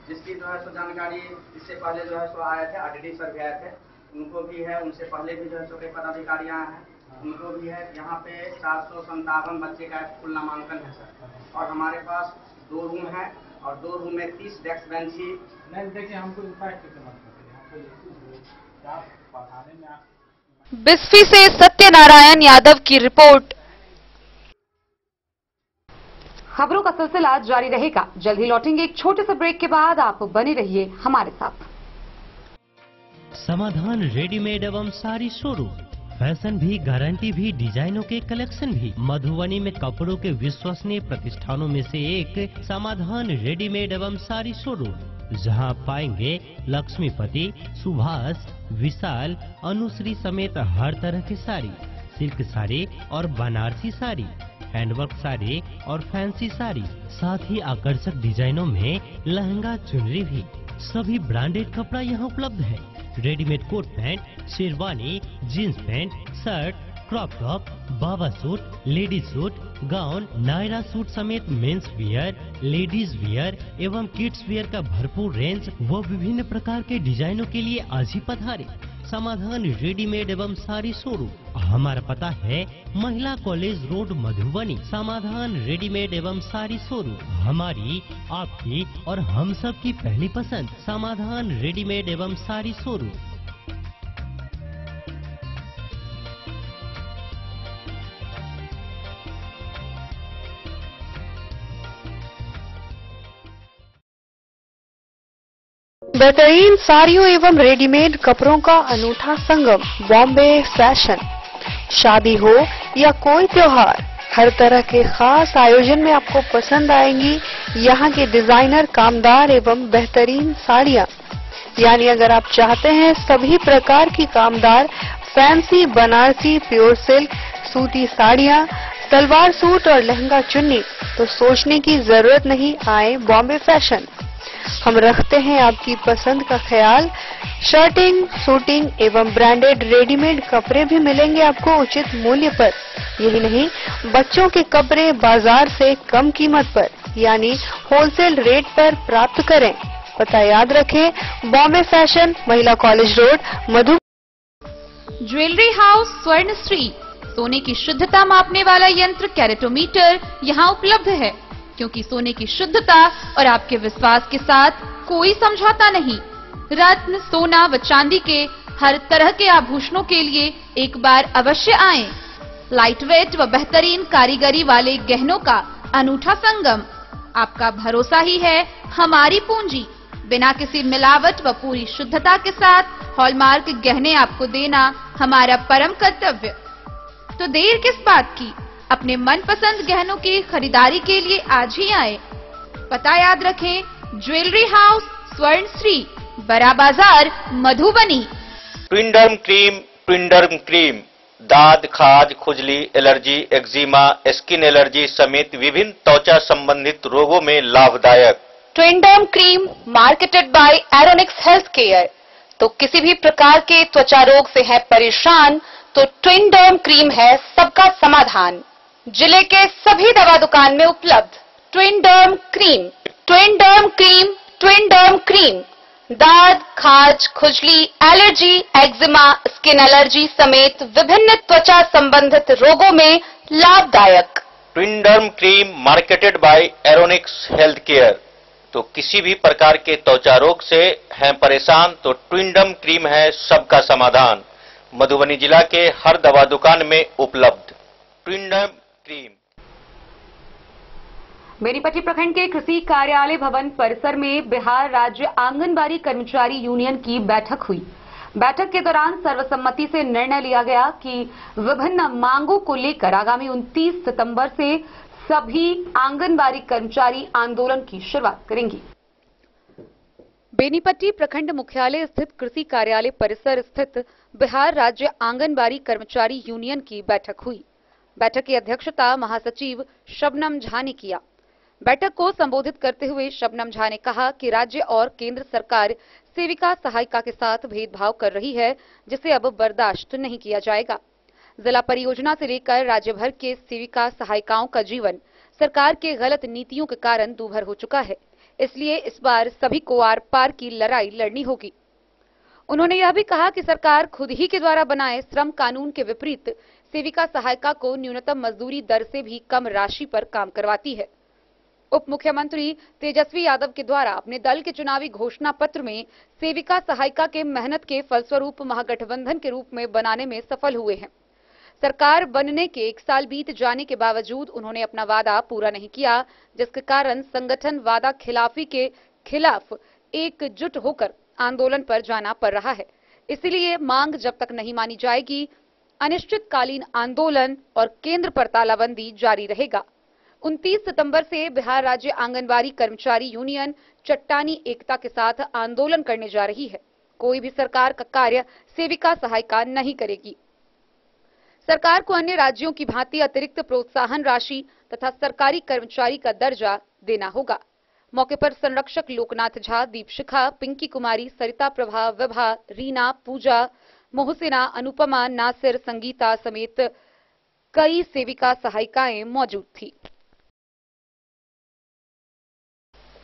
जिसकी जो है सो जानकारी इससे पहले जो है सो आए थे, आरडीडी सर भी आए थे, उनको भी है। उनसे पहले भी जो है सो कई पदाधिकारी आए हैं, उनको भी है। यहाँ पे 457 बच्चे का कुल नामांकन है सर। और हमारे पास 2 रूम है और 2 रूम में 30 डेस्क बेंच ही। नहीं देखिए, हमको इम्पैक्ट पढ़ाने में आप बिस्फी से सत्यनारायण यादव की रिपोर्ट। खबरों का सिलसिला जारी रहेगा। जल्द ही लौटेंगे एक छोटे से ब्रेक के बाद। आप बने रहिए हमारे साथ। समाधान रेडीमेड एवं साड़ी शोरूम, फैशन भी, गारंटी भी, डिजाइनों के कलेक्शन भी। मधुबनी में कपड़ों के विश्वसनीय प्रतिष्ठानों में से एक समाधान रेडीमेड एवं साड़ी शोरूम, जहां आप पाएंगे लक्ष्मीपति, सुभाष, विशाल, अनुश्री समेत हर तरह की साड़ी, सिल्क साड़ी और बनारसी साड़ी, हैंडवर्क साड़ी और फैंसी साड़ी, साथ ही आकर्षक डिजाइनों में लहंगा, चुनरी भी। सभी ब्रांडेड कपड़ा यहाँ उपलब्ध है। Readymade coat pant, sherwani, jeans pant, shirt, crop top, बाबा suit, ladies suit, gown, Naira suit समेत मेंस वियर, लेडीज वियर एवं किड्स वियर का भरपूर रेंज व विभिन्न प्रकार के डिजाइनों के लिए आज ही पधारे समाधान रेडीमेड एवं साड़ी शोरूम। हमारा पता है महिला कॉलेज रोड मधुबनी। समाधान रेडीमेड एवं साड़ी शोरूम हमारी, आपकी और हम सब की पहली पसंद। समाधान रेडीमेड एवं साड़ी शोरूम। बेहतरीन साड़ियों एवं रेडीमेड कपड़ों का अनूठा संगम बॉम्बे फैशन। शादी हो या कोई त्योहार, हर तरह के खास आयोजन में आपको पसंद आएंगी यहाँ के डिजाइनर कामदार एवं बेहतरीन साड़ियाँ। यानी अगर आप चाहते हैं सभी प्रकार की कामदार फैंसी बनारसी प्योर सिल्क सूती साड़ियाँ, सलवार सूट और लहंगा चुन्नी, तो सोचने की जरूरत नहीं, आए बॉम्बे फैशन। हम रखते हैं आपकी पसंद का ख्याल। शर्टिंग, सूटिंग एवं ब्रांडेड रेडीमेड कपड़े भी मिलेंगे आपको उचित मूल्य पर। यही नहीं, बच्चों के कपड़े बाजार से कम कीमत पर यानी होलसेल रेट पर प्राप्त करें। पता याद रखें, बॉम्बे फैशन, महिला कॉलेज रोड, मधु। ज्वेलरी हाउस स्वर्णश्री, सोने की शुद्धता मापने वाला यंत्र कैरेटोमीटर यहाँ उपलब्ध है, क्योंकि सोने की शुद्धता और आपके विश्वास के साथ कोई समझौता नहीं। रत्न, सोना व चांदी के हर तरह के आभूषणों के लिए एक बार अवश्य आएं। लाइट वेट व बेहतरीन कारीगरी वाले गहनों का अनूठा संगम। आपका भरोसा ही है हमारी पूंजी। बिना किसी मिलावट व पूरी शुद्धता के साथ हॉलमार्क गहने आपको देना हमारा परम कर्तव्य। तो देर किस बात की, अपने मनपसंद गहनों की खरीदारी के लिए आज ही आए। पता याद रखें, ज्वेलरी हाउस स्वर्णश्री, बड़ा बाजार, मधुबनी। ट्विंडर्म क्रीम, ट्विंडर्म क्रीम दाद, खाज, खुजली, एलर्जी, एक्जिमा, स्किन एलर्जी समेत विभिन्न त्वचा संबंधित रोगों में लाभदायक। Twinderm cream marketed by Aeronix health care. तो किसी भी प्रकार के त्वचा रोग से है परेशान, तो ट्विंडर्म क्रीम है सबका समाधान। जिले के सभी दवा दुकान में उपलब्ध ट्विंडर्म क्रीम। ट्विंडर्म क्रीम, ट्विंडर्म क्रीम दाद, खाज, खुजली, एलर्जी, एक्जिमा, स्किन एलर्जी समेत विभिन्न त्वचा संबंधित रोगों में लाभदायक। Twinderm cream marketed by Aeronix health care. तो किसी भी प्रकार के त्वचा रोग से हैं परेशान, तो ट्विंडर्म क्रीम है सबका समाधान। मधुबनी जिला के हर दवा दुकान में उपलब्ध ट्विंडर्म क्रीम। बेनीपट्टी प्रखंड के कृषि कार्यालय भवन परिसर में बिहार राज्य आंगनबाड़ी कर्मचारी यूनियन की बैठक हुई। बैठक के दौरान सर्वसम्मति से निर्णय लिया गया कि विभिन्न मांगों को लेकर आगामी 29 सितंबर से सभी आंगनबाड़ी कर्मचारी आंदोलन की शुरुआत करेंगे। बेनीपट्टी प्रखंड मुख्यालय स्थित कृषि कार्यालय परिसर स्थित बिहार राज्य आंगनबाड़ी कर्मचारी यूनियन की बैठक हुई। बैठक की अध्यक्षता महासचिव शबनम झा ने किया। बैठक को संबोधित करते हुए शबनम झा ने कहा कि राज्य और केंद्र सरकार सेविका सहायिका के साथ भेदभाव कर रही है, जिसे अब बर्दाश्त नहीं किया जाएगा। जिला परियोजना से लेकर राज्य भर के सेविका सहायिकाओं का जीवन सरकार के गलत नीतियों के कारण दूभर हो चुका है, इसलिए इस बार सभी को आर पार की लड़ाई लड़नी होगी। उन्होंने यह भी कहा कि सरकार खुद ही के द्वारा बनाए श्रम कानून के विपरीत सेविका सहायिका को न्यूनतम मजदूरी दर से भी कम राशि पर काम करवाती है। उप मुख्यमंत्री तेजस्वी यादव के द्वारा अपने दल के चुनावी घोषणा पत्र में सेविका सहायिका के मेहनत के फलस्वरूप महागठबंधन के रूप में बनाने में सफल हुए हैं। सरकार बनने के 1 साल बीत जाने के बावजूद उन्होंने अपना वादा पूरा नहीं किया, जिसके कारण संगठन वादा खिलाफी के खिलाफ एकजुट होकर आंदोलन पर जाना पड़ रहा है। इसलिए मांग जब तक नहीं मानी जाएगी, अनिश्चितकालीन आंदोलन और केंद्र पर तालाबंदी जारी रहेगा। 29 सितंबर से बिहार राज्य आंगनबाड़ी कर्मचारी यूनियन चट्टानी एकता के साथ आंदोलन करने जा रही है। कोई भी सरकार का कार्य सेविका सहायिका नहीं करेगी। सरकार को अन्य राज्यों की भांति अतिरिक्त प्रोत्साहन राशि तथा सरकारी कर्मचारी का दर्जा देना होगा। मौके पर संरक्षक लोकनाथ झा, दीपशिखा, पिंकी कुमारी, सरिता प्रभा, विभा, रीना, पूजा, मोहसिना, अनुपमा, नासिर, संगीता समेत कई सेविका सहायिकाएं मौजूद थी।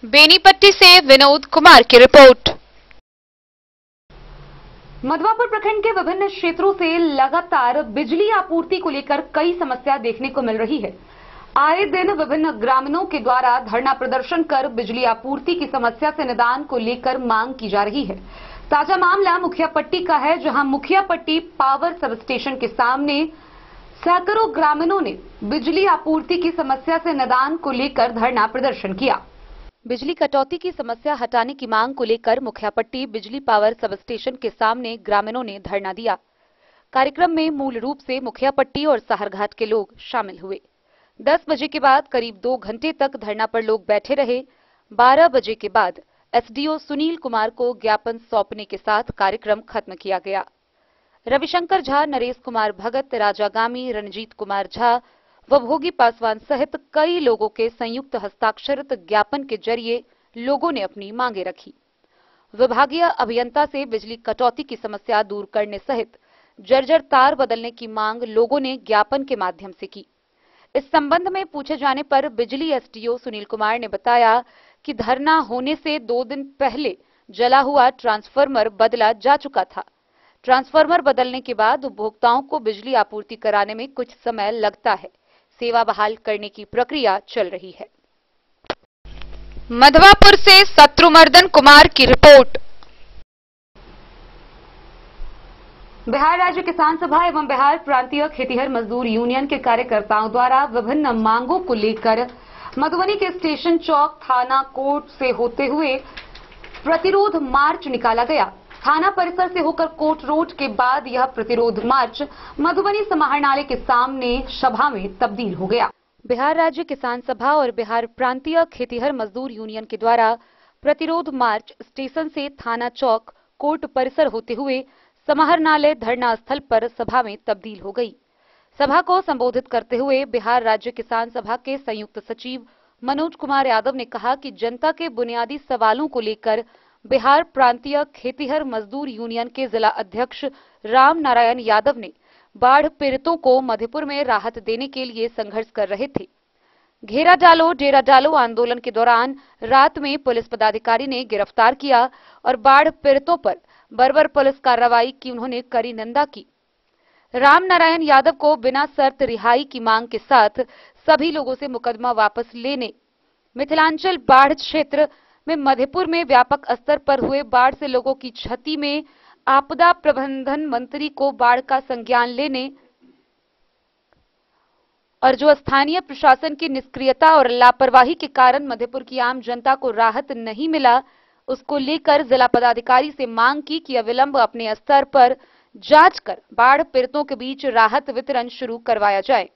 बेनीपट्टी से विनोद कुमार की रिपोर्ट। मधवापुर प्रखंड के विभिन्न क्षेत्रों से लगातार बिजली आपूर्ति को लेकर कई समस्या देखने को मिल रही है। आए दिन विभिन्न ग्रामीणों के द्वारा धरना प्रदर्शन कर बिजली आपूर्ति की समस्या से निदान को लेकर मांग की जा रही है। ताजा मामला मुखियापट्टी का है, जहां मुखियापट्टी पावर सब स्टेशन के सामने सैकड़ों ग्रामीणों ने बिजली आपूर्ति की समस्या से निदान को लेकर धरना प्रदर्शन किया। बिजली कटौती की समस्या हटाने की मांग को लेकर मुखियापट्टी बिजली पावर सब स्टेशन के सामने ग्रामीणों ने धरना दिया। कार्यक्रम में मूल रूप से मुखियापट्टी और साहरघाट के लोग शामिल हुए। 10 बजे के बाद करीब 2 घंटे तक धरना पर लोग बैठे रहे। 12 बजे के बाद एसडीओ सुनील कुमार को ज्ञापन सौंपने के साथ कार्यक्रम खत्म किया गया। रविशंकर झा, नरेश कुमार भगत, राजा गामी, रणजीत कुमार झा व भोगी पासवान सहित कई लोगों के संयुक्त हस्ताक्षरित ज्ञापन के जरिए लोगों ने अपनी मांगे रखी। विभागीय अभियंता से बिजली कटौती की समस्या दूर करने सहित जर्जर तार बदलने की मांग लोगों ने ज्ञापन के माध्यम से की। इस संबंध में पूछे जाने पर बिजली एसडीओ सुनील कुमार ने बताया कि धरना होने से 2 दिन पहले जला हुआ ट्रांसफार्मर बदला जा चुका था। ट्रांसफार्मर बदलने के बाद उपभोक्ताओं को बिजली आपूर्ति कराने में कुछ समय लगता है। सेवा बहाल करने की प्रक्रिया चल रही है। मधवापुर से शत्रुमर्दन कुमार की रिपोर्ट। बिहार राज्य किसान सभा एवं बिहार प्रांतीय खेतिहर मजदूर यूनियन के कार्यकर्ताओं द्वारा विभिन्न मांगों को लेकर मधुबनी के स्टेशन चौक थाना कोर्ट से होते हुए प्रतिरोध मार्च निकाला गया। थाना परिसर से होकर कोर्ट रोड के बाद यह प्रतिरोध मार्च मधुबनी समाहरणालय के सामने सभा में तब्दील हो गया। बिहार राज्य किसान सभा और बिहार प्रांतीय खेतिहर मजदूर यूनियन के द्वारा प्रतिरोध मार्च स्टेशन से थाना चौक कोर्ट परिसर होते हुए समाहरणालय धरना स्थल पर सभा में तब्दील हो गई। सभा को संबोधित करते हुए बिहार राज्य किसान सभा के संयुक्त सचिव मनोज कुमार यादव ने कहा कि जनता के बुनियादी सवालों को लेकर बिहार प्रांतीय खेतिहर मजदूर यूनियन के जिला अध्यक्ष राम नारायण यादव ने बाढ़ पीड़ितों को मधेपुर में राहत देने के लिए संघर्ष कर रहे थे। घेरा डालो डेरा डालो आंदोलन के दौरान रात में पुलिस पदाधिकारी ने गिरफ्तार किया और बाढ़ पीड़ितों पर बर्बर पुलिस कार्रवाई की उन्होंने कड़ी निंदा की। राम नारायण यादव को बिना शर्त रिहाई की मांग के साथ सभी लोगों से मुकदमा वापस लेने, मिथिलांचल बाढ़ क्षेत्र में मधेपुर में व्यापक स्तर पर हुए बाढ़ से लोगों की क्षति में आपदा प्रबंधन मंत्री को बाढ़ का संज्ञान लेने और जो स्थानीय प्रशासन की निष्क्रियता और लापरवाही के कारण मधेपुर की आम जनता को राहत नहीं मिला, उसको लेकर जिला पदाधिकारी से मांग की कि अविलंब अपने स्तर पर जांच कर बाढ़ पीड़ितों के बीच राहत वितरण शुरू करवाया जाए।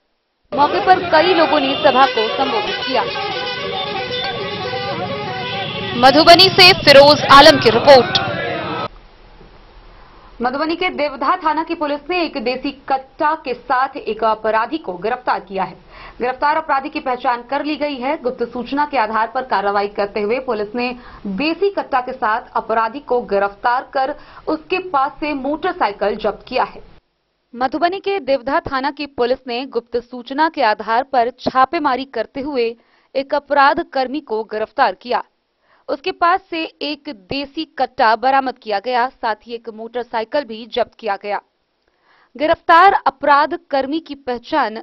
मौके पर कई लोगों ने सभा को संबोधित किया। मधुबनी से फिरोज आलम की रिपोर्ट। मधुबनी के देवधा थाना की पुलिस ने एक देसी कट्टा के साथ एक अपराधी को गिरफ्तार किया है। गिरफ्तार अपराधी की पहचान कर ली गई है। गुप्त सूचना के आधार पर कार्रवाई करते हुए पुलिस ने देसी कट्टा के साथ अपराधी को गिरफ्तार कर उसके पास से मोटरसाइकिल जब्त किया है। मधुबनी के देवधा थाना की पुलिस ने गुप्त सूचना के आधार पर छापेमारी करते हुए एक अपराध कर्मी को गिरफ्तार किया। उसके पास से एक देसी कट्टा बरामद किया गया, साथ ही एक मोटरसाइकिल भी जब्त किया गया। गिरफ्तार अपराध कर्मी की पहचान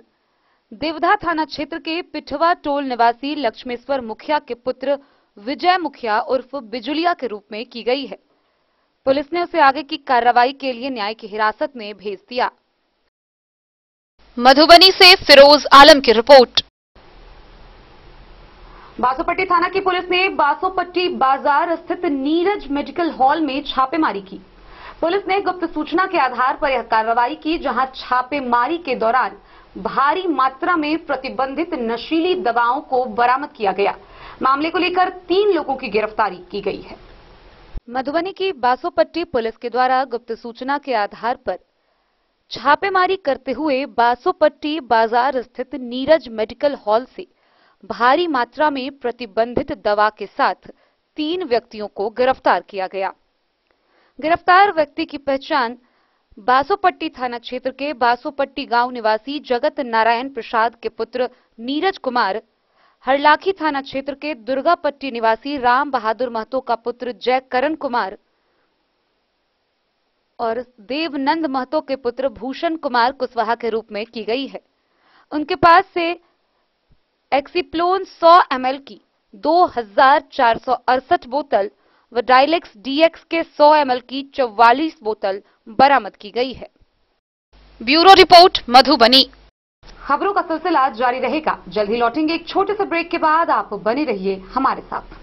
देवधा थाना क्षेत्र के पिठवा टोल निवासी लक्ष्मेश्वर मुखिया के पुत्र विजय मुखिया उर्फ बिजुलिया के रूप में की गई है। पुलिस ने उसे आगे की कार्रवाई के लिए न्याय की हिरासत में भेज दिया। मधुबनी से फिरोज आलम की रिपोर्ट। बासोपट्टी थाना की पुलिस ने बासोपट्टी बाजार स्थित नीरज मेडिकल हॉल में छापेमारी की। पुलिस ने गुप्त सूचना के आधार पर यह कार्रवाई की, जहां छापेमारी के दौरान भारी मात्रा में प्रतिबंधित नशीली दवाओं को बरामद किया गया। मामले को लेकर 3 लोगों की गिरफ्तारी की गई है। मधुबनी की बासोपट्टी पुलिस के द्वारा गुप्त सूचना के आधार पर छापेमारी करते हुए बासोपट्टी बाजार स्थित नीरज मेडिकल हॉल से भारी मात्रा में प्रतिबंधित दवा के साथ 3 व्यक्तियों को गिरफ्तार किया गया। गिरफ्तार व्यक्ति की पहचान बासोपट्टी थाना क्षेत्र के बासोपट्टी गांव निवासी जगत नारायण प्रसाद के पुत्र नीरज कुमार, हरलाखी थाना क्षेत्र के दुर्गापट्टी निवासी राम बहादुर महतो का पुत्र जयकरण कुमार और देवनंद महतो के पुत्र भूषण कुमार कुशवाहा के रूप में की गई है। उनके पास से एक्सीप्लोन 100 ml की 2468 बोतल व डाइलेक्स डीएक्स के 100 ml की 44 बोतल बरामद की गई है। Bureau report Madhubani. खबरों का सिलसिला जारी रहेगा। जल्द ही लौटेंगे एक छोटे से ब्रेक के बाद। आप बने रहिए हमारे साथ।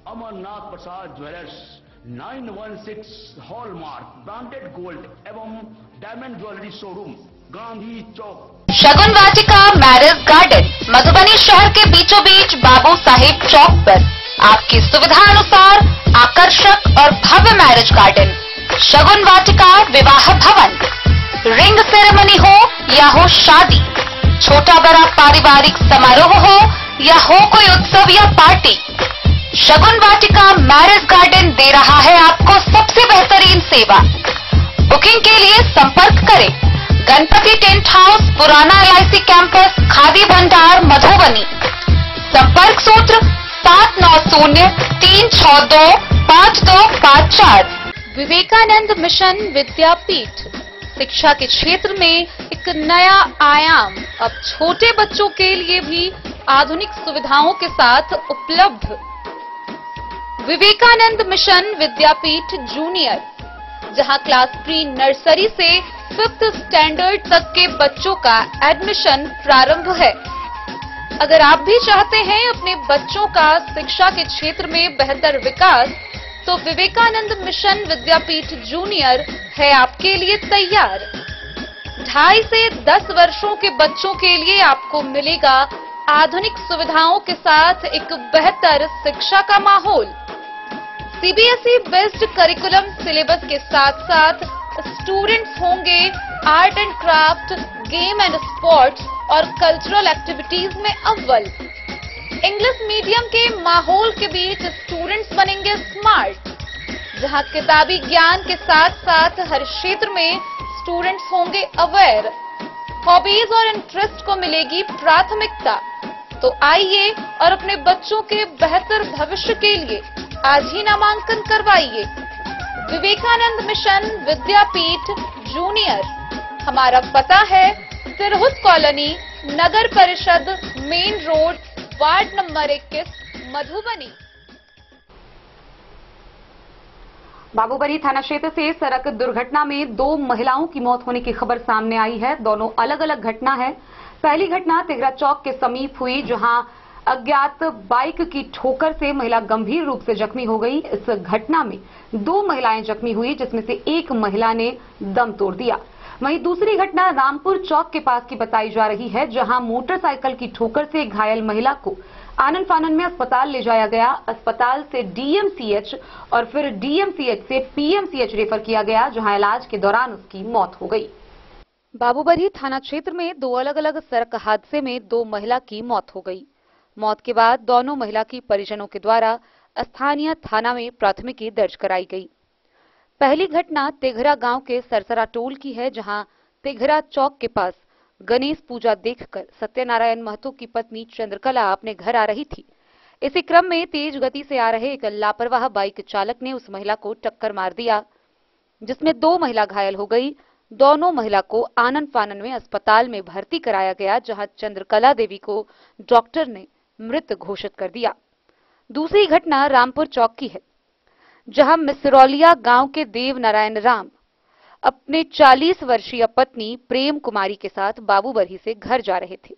अमरनाथ प्रसाद ज्वेलर्स 916 हॉलमार्क ब्रांडेड गोल्ड एवं डायमंड ज्वेलरी शोरूम, गांधी चौक। शगुन वाटिका मैरिज गार्डन मधुबनी शहर के बीचों बीच बाबू साहेब चौक पर आपकी सुविधा अनुसार आकर्षक और भव्य मैरिज गार्डन। शगुन वाटिका विवाह भवन, रिंग सेरेमनी हो या हो शादी, छोटा बड़ा पारिवारिक समारोह हो या हो कोई उत्सव या पार्टी, शगुन वाटिका मैरिज गार्डन दे रहा है आपको सबसे बेहतरीन सेवा। बुकिंग के लिए संपर्क करें गणपति टेंट हाउस, पुराना LIC कैंपस, खादी भंडार, मधुबनी। संपर्क सूत्र 7903625254। विवेकानंद मिशन विद्यापीठ शिक्षा के क्षेत्र में एक नया आयाम अब छोटे बच्चों के लिए भी आधुनिक सुविधाओं के साथ उपलब्ध। विवेकानंद मिशन विद्यापीठ जूनियर, जहां क्लास प्री नर्सरी से 5th स्टैंडर्ड तक के बच्चों का एडमिशन प्रारंभ है। अगर आप भी चाहते हैं अपने बच्चों का शिक्षा के क्षेत्र में बेहतर विकास, तो विवेकानंद मिशन विद्यापीठ जूनियर है आपके लिए तैयार। 2.5 से 10 वर्षों के बच्चों के लिए आपको मिलेगा आधुनिक सुविधाओं के साथ एक बेहतर शिक्षा का माहौल। CBSE बेस्ड करिकुलम सिलेबस के साथ साथ स्टूडेंट्स होंगे art and craft, game and sports और कल्चरल एक्टिविटीज में अव्वल। इंग्लिश मीडियम के माहौल के बीच स्टूडेंट्स बनेंगे स्मार्ट, जहां किताबी ज्ञान के साथ साथ हर क्षेत्र में स्टूडेंट्स होंगे अवेयर। हॉबीज और इंटरेस्ट को मिलेगी प्राथमिकता। तो आइए और अपने बच्चों के बेहतर भविष्य के लिए आज ही नामांकन करवाइए। Vivekananda mission Vidyapeeth junior. हमारा पता है तिरहुत कॉलोनी, नगर परिषद, main road, ward number 21, Madhubani. Babubarhi थाना क्षेत्र से सड़क दुर्घटना में 2 महिलाओं की मौत होने की खबर सामने आई है। दोनों अलग अलग घटना है। पहली घटना तिगरा चौक के समीप हुई, जहां अज्ञात बाइक की ठोकर से महिला गंभीर रूप से जख्मी हो गई। इस घटना में 2 महिलाएं जख्मी हुई, जिसमें से एक महिला ने दम तोड़ दिया। वहीं दूसरी घटना रामपुर चौक के पास की बताई जा रही है, जहां मोटरसाइकिल की ठोकर से घायल महिला को आनन फानन में अस्पताल ले जाया गया। अस्पताल से DMCH और फिर DMCH से PMCH रेफर किया गया, जहां इलाज के दौरान उसकी मौत हो गई। बाबूबरी थाना क्षेत्र में 2 अलग अलग सड़क हादसे में 2 महिला की मौत हो गई। मौत के बाद दोनों महिला की परिजनों के द्वारा स्थानीय थाना में प्राथमिकी दर्ज कराई गई। पहली घटना तेघरा गांव के सरसरा टोल की है, जहां तेघरा चौक के पास गणेश पूजा देखकर सत्यनारायण महतो की पत्नी चंद्रकला अपने घर आ रही थी। इसी क्रम में तेज गति से आ रहे एक लापरवाह बाइक चालक ने उस महिला को टक्कर मार दिया, जिसमें 2 महिला घायल हो गई। दोनों महिला को आनन फानन में अस्पताल में भर्ती कराया गया, जहां चंद्रकला देवी को डॉक्टर ने मृत घोषित कर दिया। दूसरी घटना रामपुर चौक की है, जहां मिसरौलिया गांव के देव नारायण राम अपने 40 वर्षीय पत्नी प्रेम कुमारी के साथ बाबूबरी से घर जा रहे थे।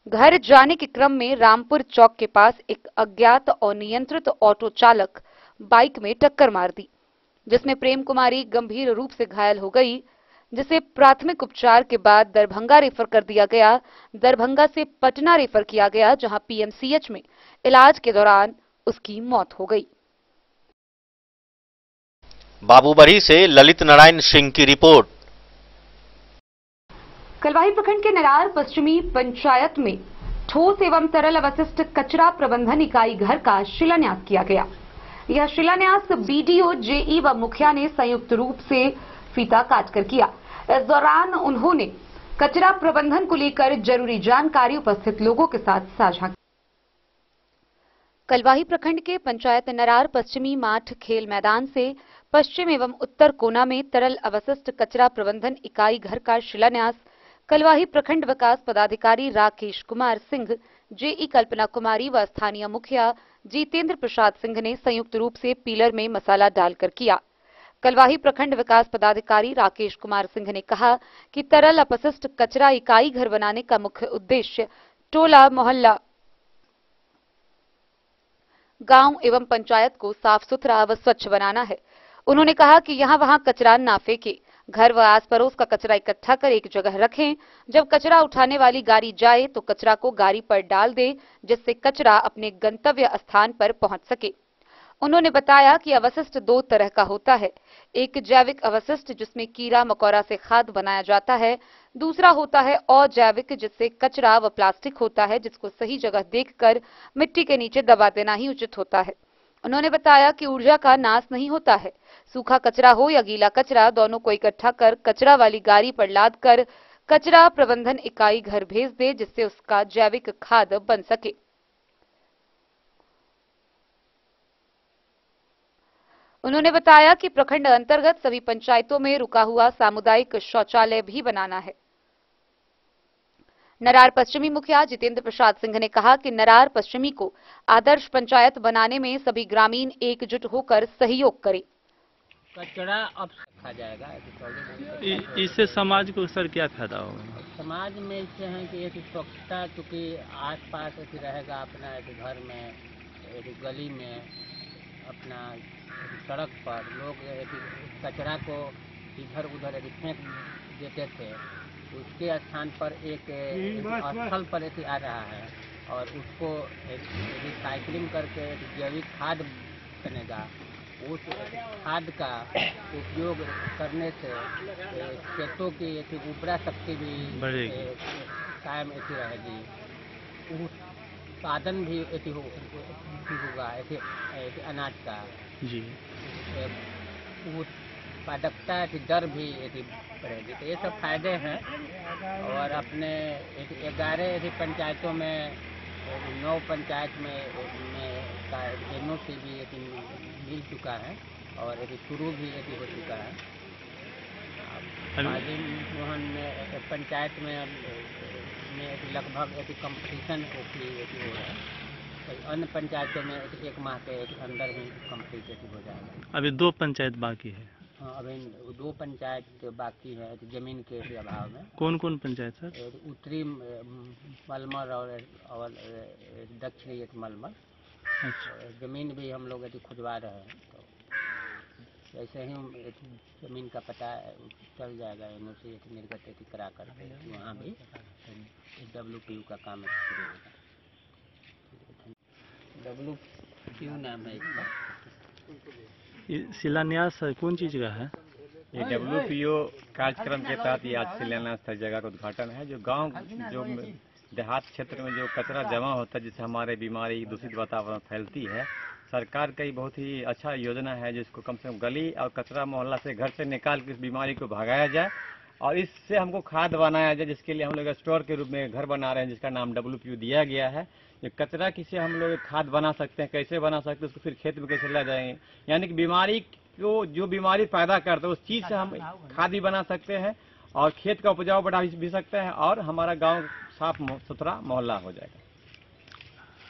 घर जाने के क्रम में रामपुर चौक के पास एक अज्ञात अनियंत्रित ऑटो चालक बाइक में टक्कर मार दी, जिसमें प्रेम कुमारी गंभीर रूप से घायल हो गई। जिसे प्राथमिक उपचार के बाद दरभंगा रेफर कर दिया गया। दरभंगा से पटना रेफर किया गया, जहां पीएमसीएच में इलाज के दौरान उसकी मौत हो गई। बाबूबड़ी से ललित नारायण सिंह की रिपोर्ट। कलवाही प्रखंड के नरार पश्चिमी पंचायत में ठोस एवं तरल अवशिष्ट कचरा प्रबंधन इकाई घर का शिलान्यास किया गया। यह शिलान्यास बीडीओ, जेई व मुखिया ने संयुक्त रूप से फीता काटकर किया। इस दौरान उन्होंने कचरा प्रबंधन को लेकर जरूरी जानकारी उपस्थित लोगों के साथ साझा की। कलवाही प्रखंड के पंचायत नरार पश्चिमी माठ खेल मैदान से पश्चिम एवं उत्तर कोना में तरल अवशिष्ट कचरा प्रबंधन इकाई घर का शिलान्यास कलवाही प्रखंड विकास पदाधिकारी राकेश कुमार सिंह, जेई कल्पना कुमारी व स्थानीय मुखिया जितेंद्र प्रसाद सिंह ने संयुक्त रूप से पीलर में मसाला डालकर किया। कलवाही प्रखंड विकास पदाधिकारी राकेश कुमार सिंह ने कहा कि तरल अपशिष्ट कचरा इकाई घर बनाने का मुख्य उद्देश्य टोला, मोहल्ला, गांव एवं पंचायत को साफ सुथरा व स्वच्छ बनाना है। उन्होंने कहा कि यहाँ वहाँ कचरा ना फेंके, घर व आस पड़ोस का कचरा इकट्ठा कर एक जगह रखें। जब कचरा उठाने वाली गाड़ी जाए तो कचरा को गाड़ी पर डाल दे, जिससे कचरा अपने गंतव्य स्थान पर पहुंच सके। उन्होंने बताया कि अवशिष्ट दो तरह का होता है, एक जैविक अवशिष्ट जिसमें कीड़ा मकोड़ा से खाद बनाया जाता है, दूसरा होता है अजैविक जिससे कचरा व प्लास्टिक होता है, जिसको सही जगह देखकर मिट्टी के नीचे दबा देना ही उचित होता है। उन्होंने बताया कि ऊर्जा का नाश नहीं होता है, सूखा कचरा हो या गीला कचरा, दोनों को इकट्ठा कर कचरा वाली गाड़ी पर लाद कर कचरा प्रबंधन इकाई घर भेज दे, जिससे उसका जैविक खाद बन सके। उन्होंने बताया कि प्रखंड अंतर्गत सभी पंचायतों में रुका हुआ सामुदायिक शौचालय भी बनाना है। नरार पश्चिमी मुखिया जितेंद्र प्रसाद सिंह ने कहा कि नरार पश्चिमी को आदर्श पंचायत बनाने में सभी ग्रामीण एकजुट होकर सहयोग करें। कचरा अब खा जाएगा। इससे समाज को सर क्या फायदा होगा? समाज में इससे है कि एक स्वच्छता, चूँकि आस पास ऐसी रहेगा अपना एक घर में, एक गली में, अपना सड़क पर लोग कचरा को इधर उधर फेंक देते थे, उसके स्थान पर एक स्थल पर ऐसे आ रहा है और उसको रिसाइकलिंग करके जैविक खाद बनेगा। उस खाद का उपयोग करने से खेतों की ऐसी उपरा शक्ति भी कायम ऐसी रहेगी, उत्पादन भी ऐसी होगा ऐसे अनाज का जी, उत्पादकता की दर भी ऐसी बढ़ेगी। तो ये सब फायदे हैं। और अपने 11 पंचायतों में 9 पंचायत में का NOC भी मिल चुका है और एक शुरू भी हो चुका है। माजी मोहन में पंचायत में लगभग एक कंपटीशन हो रहा है, अन्य पंचायतों में 1 माह के अंदर ही कंप्लीट हो जाएगा। अभी 2 पंचायत बाकी है। हाँ, अभी 2 पंचायत बाकी है जमीन के अभाव में। कौन कौन पंचायत सर? उत्तरी मलमल और दक्षिणी मलमल। अच्छा। जमीन भी हम लोग खुजवा रहे हैं, तो ऐसे ही जमीन का पता चल जाएगा। NOC निर्गत करा कर वहाँ भी WPU का काम शुरू होगा। WPU नाम है इसका। शिलान्यास कौन चीज का है? ये WPU कार्यक्रम के तहत ये आज शिलान्यास जगह का उद्घाटन है। जो गांव जो देहात क्षेत्र में जो कचरा जमा होता है, जिससे हमारे बीमारी, दूषित वातावरण फैलती है, सरकार का ही बहुत ही अच्छा योजना है जिसको कम से कम गली और कचरा मोहल्ला से घर से निकाल के इस बीमारी को भगाया जाए और इससे हमको खाद बनाया जाए, जिसके लिए हम लोग स्टोर के रूप में घर बना रहे हैं जिसका नाम WPU दिया गया है। ये कचरा किसे हम लोग खाद बना सकते हैं, कैसे बना सकते हैं, उसको फिर खेत में कैसे ले जाएंगे, यानी कि बीमारी को जो बीमारी पैदा करता है उस चीज से हम खाद भी बना सकते हैं और खेत का उपजाऊ बढ़ा भी सकते हैं और हमारा गाँव साफ सुथरा मोहल्ला हो जाएगा।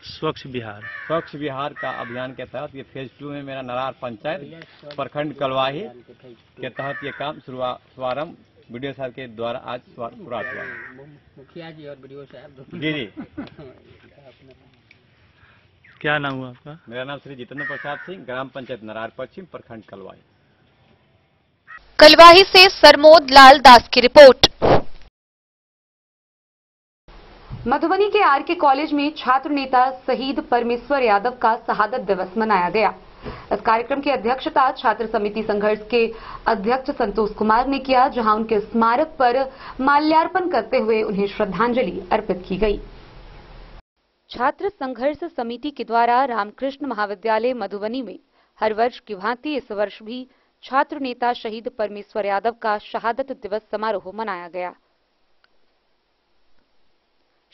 स्वच्छ बिहार का अभियान के तहत ये फेज 2 में मेरा नरार पंचायत प्रखंड कलवाही के तहत ये काम शुभारंभ वीडियो साहब के द्वारा आज पूरा हुआ। मुखिया जी और वीडियो साहब जी क्या नाम हुआ आपका? मेरा नाम श्री जितेंद्र प्रसाद सिंह, ग्राम पंचायत नरार पश्चिम, प्रखंड कलवाही। कलवाही से सरमोद लाल दास की रिपोर्ट। मधुबनी के आरके कॉलेज में छात्र नेता शहीद परमेश्वर यादव का शहादत दिवस मनाया गया। इस कार्यक्रम की अध्यक्षता छात्र समिति संघर्ष के अध्यक्ष संतोष कुमार ने किया, जहां उनके स्मारक पर माल्यार्पण करते हुए उन्हें श्रद्धांजलि अर्पित की गई। छात्र संघर्ष समिति के द्वारा रामकृष्ण महाविद्यालय मधुबनी में हर वर्ष की भांति इस वर्ष भी छात्र नेता शहीद परमेश्वर यादव का शहादत दिवस समारोह मनाया गया।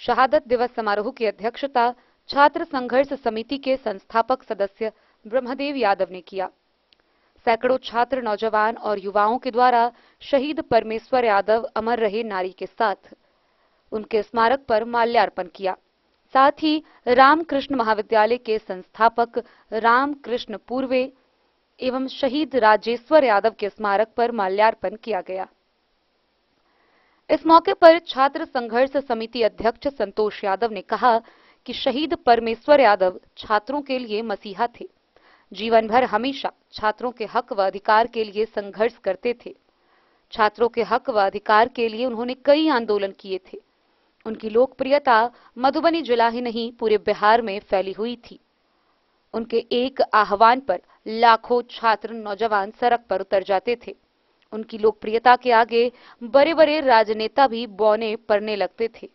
शहादत दिवस समारोह की अध्यक्षता छात्र संघर्ष समिति के संस्थापक सदस्य ब्रह्मदेव यादव ने किया। सैकड़ों छात्र, नौजवान और युवाओं के द्वारा शहीद परमेश्वर यादव अमर रहे नारी के साथ उनके स्मारक पर माल्यार्पण किया। साथ ही रामकृष्ण महाविद्यालय के संस्थापक रामकृष्ण पूर्वे एवं शहीद राजेश्वर यादव के स्मारक पर माल्यार्पण किया गया। इस मौके पर छात्र संघर्ष समिति अध्यक्ष संतोष यादव ने कहा कि शहीद परमेश्वर यादव छात्रों के लिए मसीहा थे। जीवन भर हमेशा छात्रों के हक व अधिकार के लिए संघर्ष करते थे। छात्रों के हक व अधिकार के लिए उन्होंने कई आंदोलन किए थे। उनकी लोकप्रियता मधुबनी जिला ही नहीं पूरे बिहार में फैली हुई थी। उनके एक आह्वान पर लाखों छात्र, नौजवान सड़क पर उतर जाते थे। उनकी लोकप्रियता के आगे बड़े बड़े राजनेता भी बौने पड़ने लगते थे।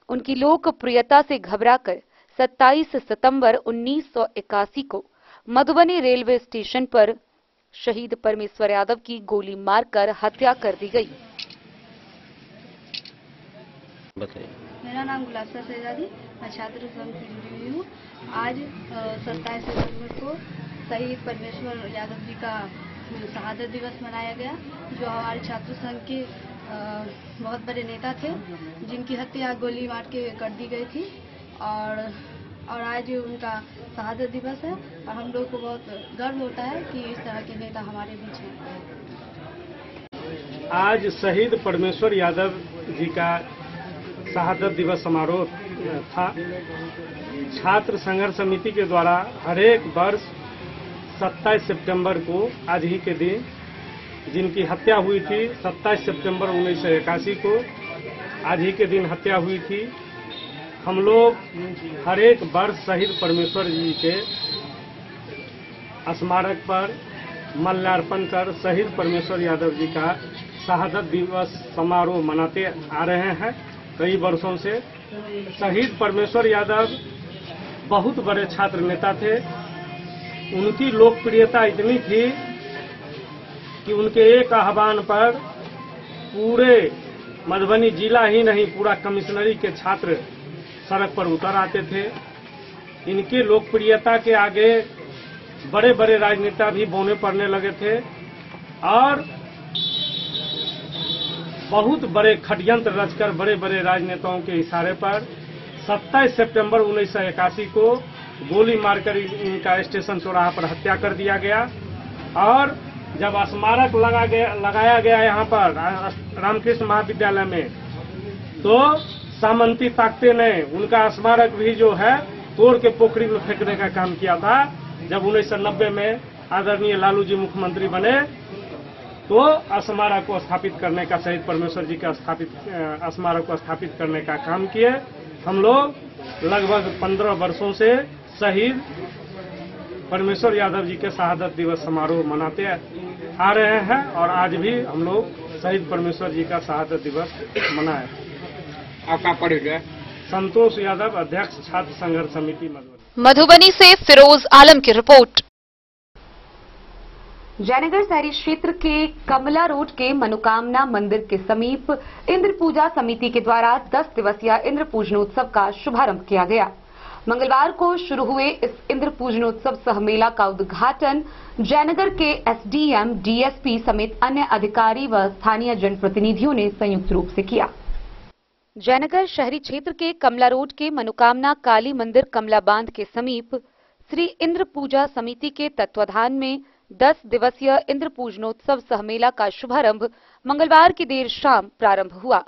उनकी लोकप्रियता से घबराकर 27 सितंबर 1981 को मधुबनी रेलवे स्टेशन पर शहीद परमेश्वर यादव की गोली मारकर हत्या कर दी गई। मेरा नाम गुलाबसा शहजादी, मैं छात्र संघ से जुड़ी हुई हूँ। आज 27 सितंबर को शहीद परमेश्वर यादव जी का शहादत दिवस मनाया गया, जो हमारे छात्र संघ के बहुत बड़े नेता थे, जिनकी हत्या गोली मार के कर दी गई थी। और आज उनका शहादत दिवस है और हम लोग को बहुत गर्व होता है कि इस तरह के नेता हमारे बीच हैं। आज शहीद परमेश्वर यादव जी का शहादत दिवस समारोह था। छात्र संघर्ष समिति के द्वारा हर एक वर्ष 27 सितंबर को, आज ही के दिन, जिनकी हत्या हुई थी 27 सितंबर 1981 को, आज ही के दिन हत्या हुई थी। हम लोग हर एक वर्ष शहीद परमेश्वर जी के स्मारक पर माल्यार्पण कर शहीद परमेश्वर यादव जी का शहादत दिवस समारोह मनाते आ रहे हैं कई वर्षों से। शहीद परमेश्वर यादव बहुत बड़े छात्र नेता थे। उनकी लोकप्रियता इतनी थी कि उनके एक आह्वान पर पूरे मधुबनी जिला ही नहीं, पूरा कमिश्नरी के छात्र सड़क पर उतर आते थे। इनकी लोकप्रियता के आगे बड़े बड़े राजनेता भी बौने पड़ने लगे थे और बहुत बड़े षड्यंत्र रचकर बड़े बड़े राजनेताओं के इशारे पर 27 सितंबर 1981 को गोली मारकर इनका स्टेशन चौराहा पर हत्या कर दिया गया। और जब स्मारक लगाया गया यहाँ पर रामकृष्ण महाविद्यालय में, तो सामंती ताकते ने उनका स्मारक भी जो है तोड़ के पोखरी में फेंकने का काम किया था। जब 1990 में आदरणीय लालू जी मुख्यमंत्री बने, तो स्मारक को स्थापित करने का, शहीद परमेश्वर जी का स्मारक को स्थापित करने का काम किए। हम लोग लगभग 15 वर्षों से शहीद परमेश्वर यादव जी के शहादत दिवस समारोह मनाते आ रहे हैं और आज भी हम लोग शहीद परमेश्वर जी का शहादत दिवस मनाए। आपका परिचय? संतोष यादव, अध्यक्ष छात्र संघर्ष समिति मधुबनी। मधुबनी से फिरोज आलम की रिपोर्ट। जयनगर शहरी क्षेत्र के कमला रोड के मनोकामना मंदिर के समीप इंद्र पूजा समिति के द्वारा 10 दिवसीय इंद्र पूजनोत्सव का शुभारंभ किया गया। मंगलवार को शुरू हुए इस इंद्र पूजनोत्सव सह मेला का उद्घाटन जयनगर के एसडीएम, डीएसपी समेत अन्य अधिकारी व स्थानीय जनप्रतिनिधियों ने संयुक्त रूप से किया। जयनगर शहरी क्षेत्र के कमला रोड के मनोकामना काली मंदिर कमला बांध के समीप श्री इंद्र पूजा समिति के तत्वाधान में 10 दिवसीय इंद्र पूजनोत्सव सह मेला का शुभारंभ मंगलवार की देर शाम प्रारंभ हुआ।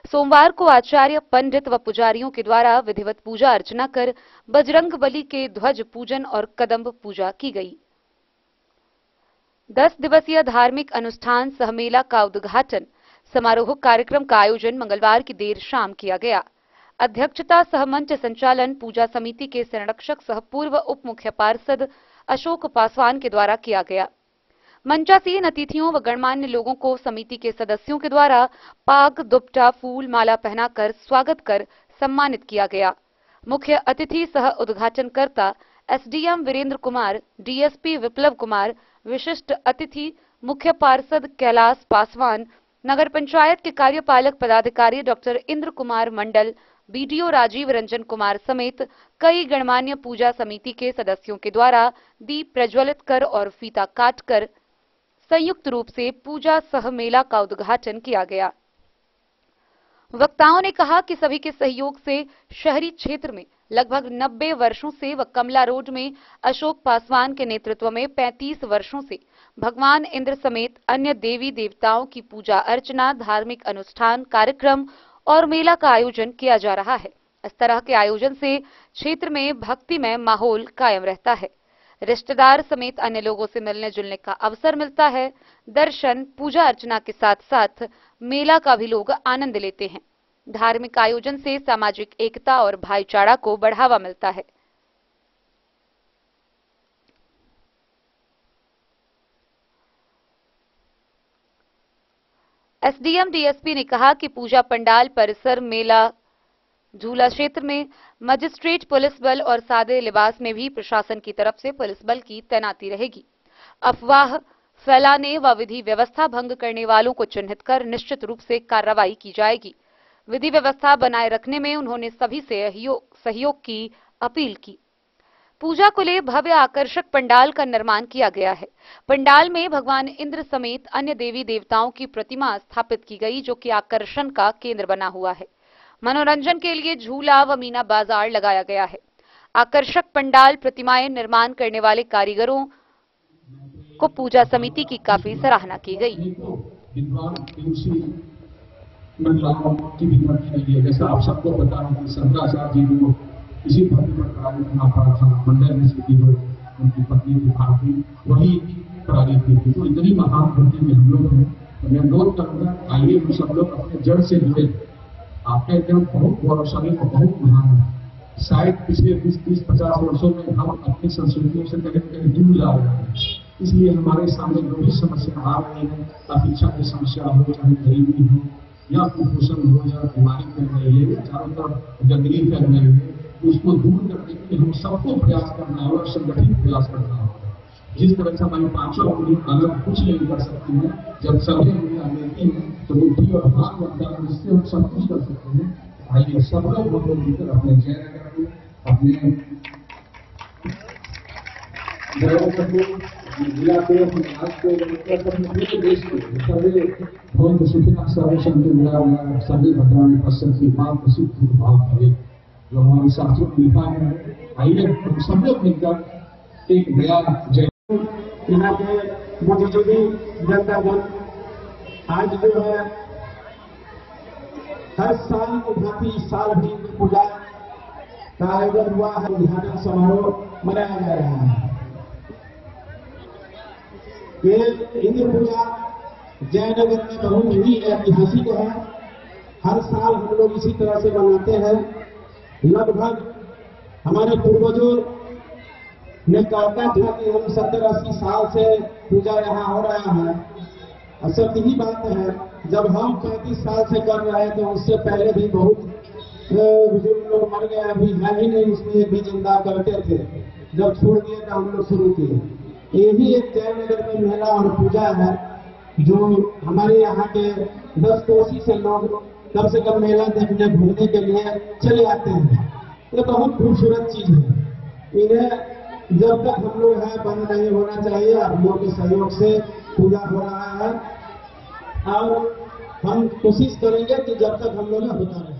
सोमवार को आचार्य, पंडित व पुजारियों के द्वारा विधिवत पूजा अर्चना कर बजरंग बली के ध्वज पूजन और कदम्ब पूजा की गई। 10 दिवसीय धार्मिक अनुष्ठान सह मेला का उद्घाटन समारोह कार्यक्रम का आयोजन मंगलवार की देर शाम किया गया। अध्यक्षता सह मंच संचालन पूजा समिति के संरक्षक सह पूर्व उप मुख्य पार्षद अशोक पासवान के द्वारा किया गया। मंचासीन अतिथियों व गणमान्य लोगों को समिति के सदस्यों के द्वारा पाग, दुपट्टा, फूल माला पहनाकर स्वागत कर सम्मानित किया गया। मुख्य अतिथि सह उद्घाटनकर्ता एसडीएम वीरेंद्र कुमार, डीएसपी विप्लव कुमार, विशिष्ट अतिथि मुख्य पार्षद कैलाश पासवान, नगर पंचायत के कार्यपालक पदाधिकारी डॉक्टर इंद्र कुमार मंडल, बीडीओ राजीव रंजन कुमार समेत कई गणमान्य पूजा समिति के सदस्यों के द्वारा दीप प्रज्वलित कर और फीता काटकर संयुक्त रूप से पूजा सह मेला का उद्घाटन किया गया। वक्ताओं ने कहा कि सभी के सहयोग से शहरी क्षेत्र में लगभग 90 वर्षों से व कमला रोड में अशोक पासवान के नेतृत्व में 35 वर्षों से भगवान इंद्र समेत अन्य देवी देवताओं की पूजा अर्चना, धार्मिक अनुष्ठान, कार्यक्रम और मेला का आयोजन किया जा रहा है। इस तरह के आयोजन से क्षेत्र में भक्तिमय माहौल कायम रहता है। रिश्तेदार समेत अन्य लोगों से मिलने जुलने का अवसर मिलता है। दर्शन, पूजा अर्चना के साथ साथ मेला का भी लोग आनंद लेते हैं। धार्मिक आयोजन से सामाजिक एकता और भाईचारा को बढ़ावा मिलता है। एसडीएम डीएसपी ने कहा कि पूजा पंडाल परिसर, मेला, झूला क्षेत्र में मजिस्ट्रेट पुलिस बल और सादे लिबास में भी प्रशासन की तरफ से पुलिस बल की तैनाती रहेगी। अफवाह फैलाने व विधि व्यवस्था भंग करने वालों को चिन्हित कर निश्चित रूप से कार्रवाई की जाएगी। विधि व्यवस्था बनाए रखने में उन्होंने सभी से सहयोग की अपील की। पूजा को ले भव्य आकर्षक पंडाल का निर्माण किया गया है। पंडाल में भगवान इंद्र समेत अन्य देवी देवताओं की प्रतिमा स्थापित की गई, जो कि आकर्षण का केंद्र बना हुआ है। मनोरंजन के लिए झूला व मीना बाजार लगाया गया है। आकर्षक पंडाल प्रतिमाएं निर्माण करने वाले कारीगरों को पूजा समिति की काफी सराहना की गई। महिलाओं की भी भर्ती नहीं है। जैसा आप सबको पता है कि शंकराचार्य जी को इसी भर्ती पर पराजित होना पड़ा था। मंडल में से जो उनकी पत्नी की भारती वही पराजित थी। तो इतनी महान भर्ती में हम लोग हैं। तो मैं अनुरोध करूंगा, आइए हम सब लोग अपने जड़ से जुड़े। आपका एकदम बहुत गौरवशाली और बहुत महान है। शायद पिछले 20-30-50 वर्षों में हम अपनी संस्कृतियों से कहीं न कहीं दूर जा रहे हैं। इसलिए हमारे सामने जो भी समस्या आ रही है, शिक्षा की समस्या हो, चाहे गरीबी हो या कुपोषण हो या बीमारी फैल रही है, चारों तरफ गंदगी फैल रही है, उसको दूर करने के लिए हम सबको प्रयास करना होगा, संगठित प्रयास करना होगा। जिस तरह से हमारी पांचों उंगली अलग कुछ नहीं कर सकती है, जब सभी उंगलियां मिलती हैं तो मुट्ठी और हाथ बनता है, जिससे हम सब कुछ कर सकते हैं। आइए सब लोग मिलकर अपने जयनगर को, अपने जिला को, समाज को, अपने देश को सभी बहुत सुखना सर्व शांति मिला हुआ सभी भगवान पश्चिम की बात प्रसिद्ध भाव भरे जो हमारे शास्त्रों में लिखा है। आइए हम सब लोग मिलकर एक नया जय यहाँ पे बुद्धिजीवी जनता दल आज जो है हर साल की भांति इस साल भी पूजा का आयोजन हुआ है। उद्घाटन समारोह मनाया जा रहा है। ये इंद्र पूजा जयनगर में बहुत ही ऐतिहासिक है। हर साल हम लोग इसी तरह से मनाते हैं। लगभग हमारे पूर्वजों ने कहा था कि हम 70-80 साल से पूजा यहाँ हो रहा है। असल यही बात है, जब हम 35 साल से कर रहे हैं तो उससे पहले भी बहुत बुजुर्ग लोग मर गए, अभी है ही नहीं उसमें भी जिंदा करते थे। जब छोड़ दिए तो हम लोग शुरू किए। यही एक जयनगर में मेला और पूजा है जो हमारे यहाँ के 10 कोसी से लोग कम से कम मेला देखने घूमने के लिए चले आते हैं। ये बहुत खूबसूरत चीज है। इन्हें जब तक हम लोग हैं बंद नहीं होना चाहिए। आप लोगों के सहयोग से पूजा हो रहा है और हम कोशिश करेंगे कि जब तक हम लोग होता रहे।